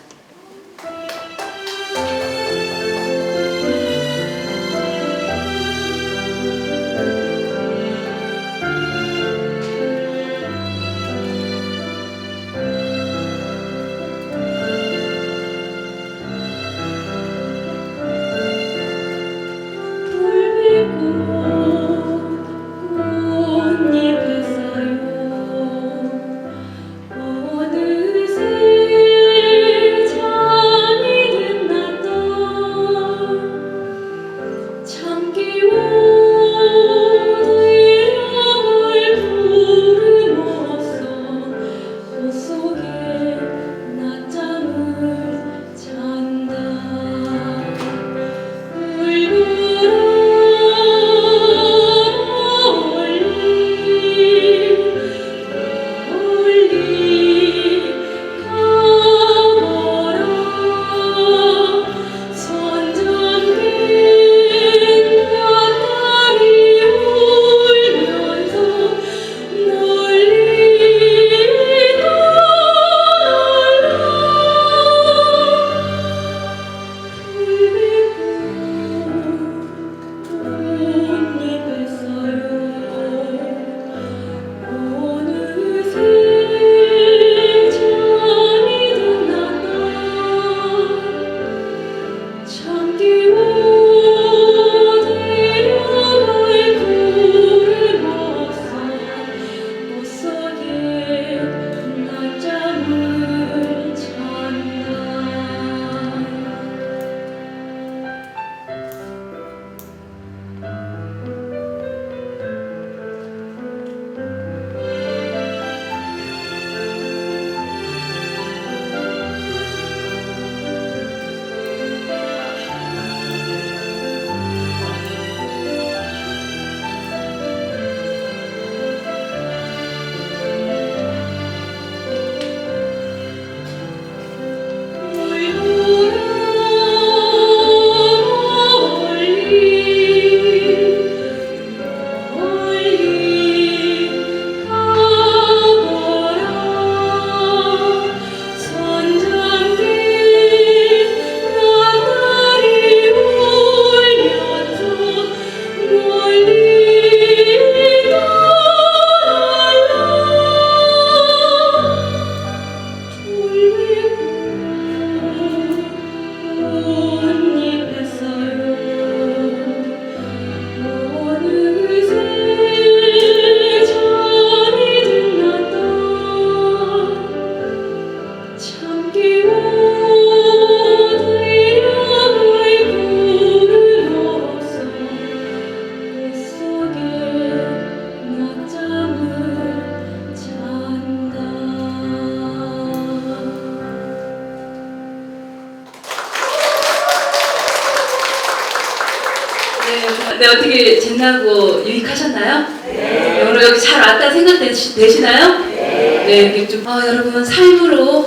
네, 어떻게 재미나고 유익하셨나요? 네. 오늘 여기 잘 왔다 생각되시나요? 네, 좀 여러분 삶으로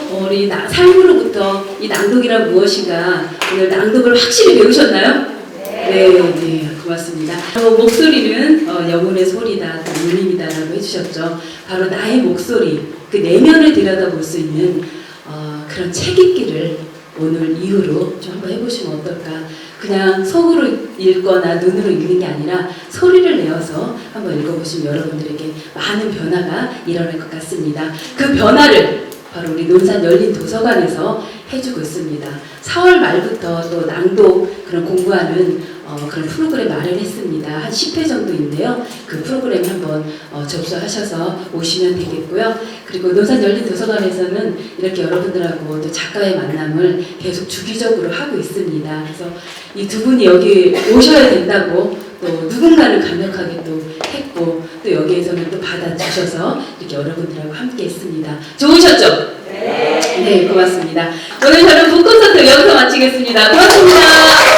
삶으로부터 이 낭독이란 무엇인가 오늘 낭독을 확실히 배우셨나요? 네, 고맙습니다. 목소리는 영혼의 소리다, 또 울림이다라고 해주셨죠. 바로 나의 목소리, 그 내면을 들여다볼 수 있는 그런 책 읽기를 오늘 이후로 좀 한번 해보시면 어떨까. 그냥 속으로 읽거나 눈으로 읽는 게 아니라 소리를 내어서 한번 읽어보시면 여러분들에게 많은 변화가 일어날 것 같습니다. 그 변화를 바로 우리 논산 열린 도서관에서 해주고 있습니다. 4월 말부터 또 낭독 그런 공부하는 그런 프로그램 마련했습니다. 한 10회 정도인데요. 그 프로그램에 한번 접수하셔서 오시면 되겠고요. 그리고 논산 열린 도서관에서는 이렇게 여러분들하고 또 작가의 만남을 계속 주기적으로 하고 있습니다. 그래서 이 두 분이 여기 오셔야 된다고 또 누군가를 강력하게 또 했고 또 여기에서는 또 받아주셔서 이렇게 여러분들하고 함께 했습니다. 좋으셨죠? 네, 고맙습니다. 오늘 저는 북콘서트 여기서 마치겠습니다. 고맙습니다.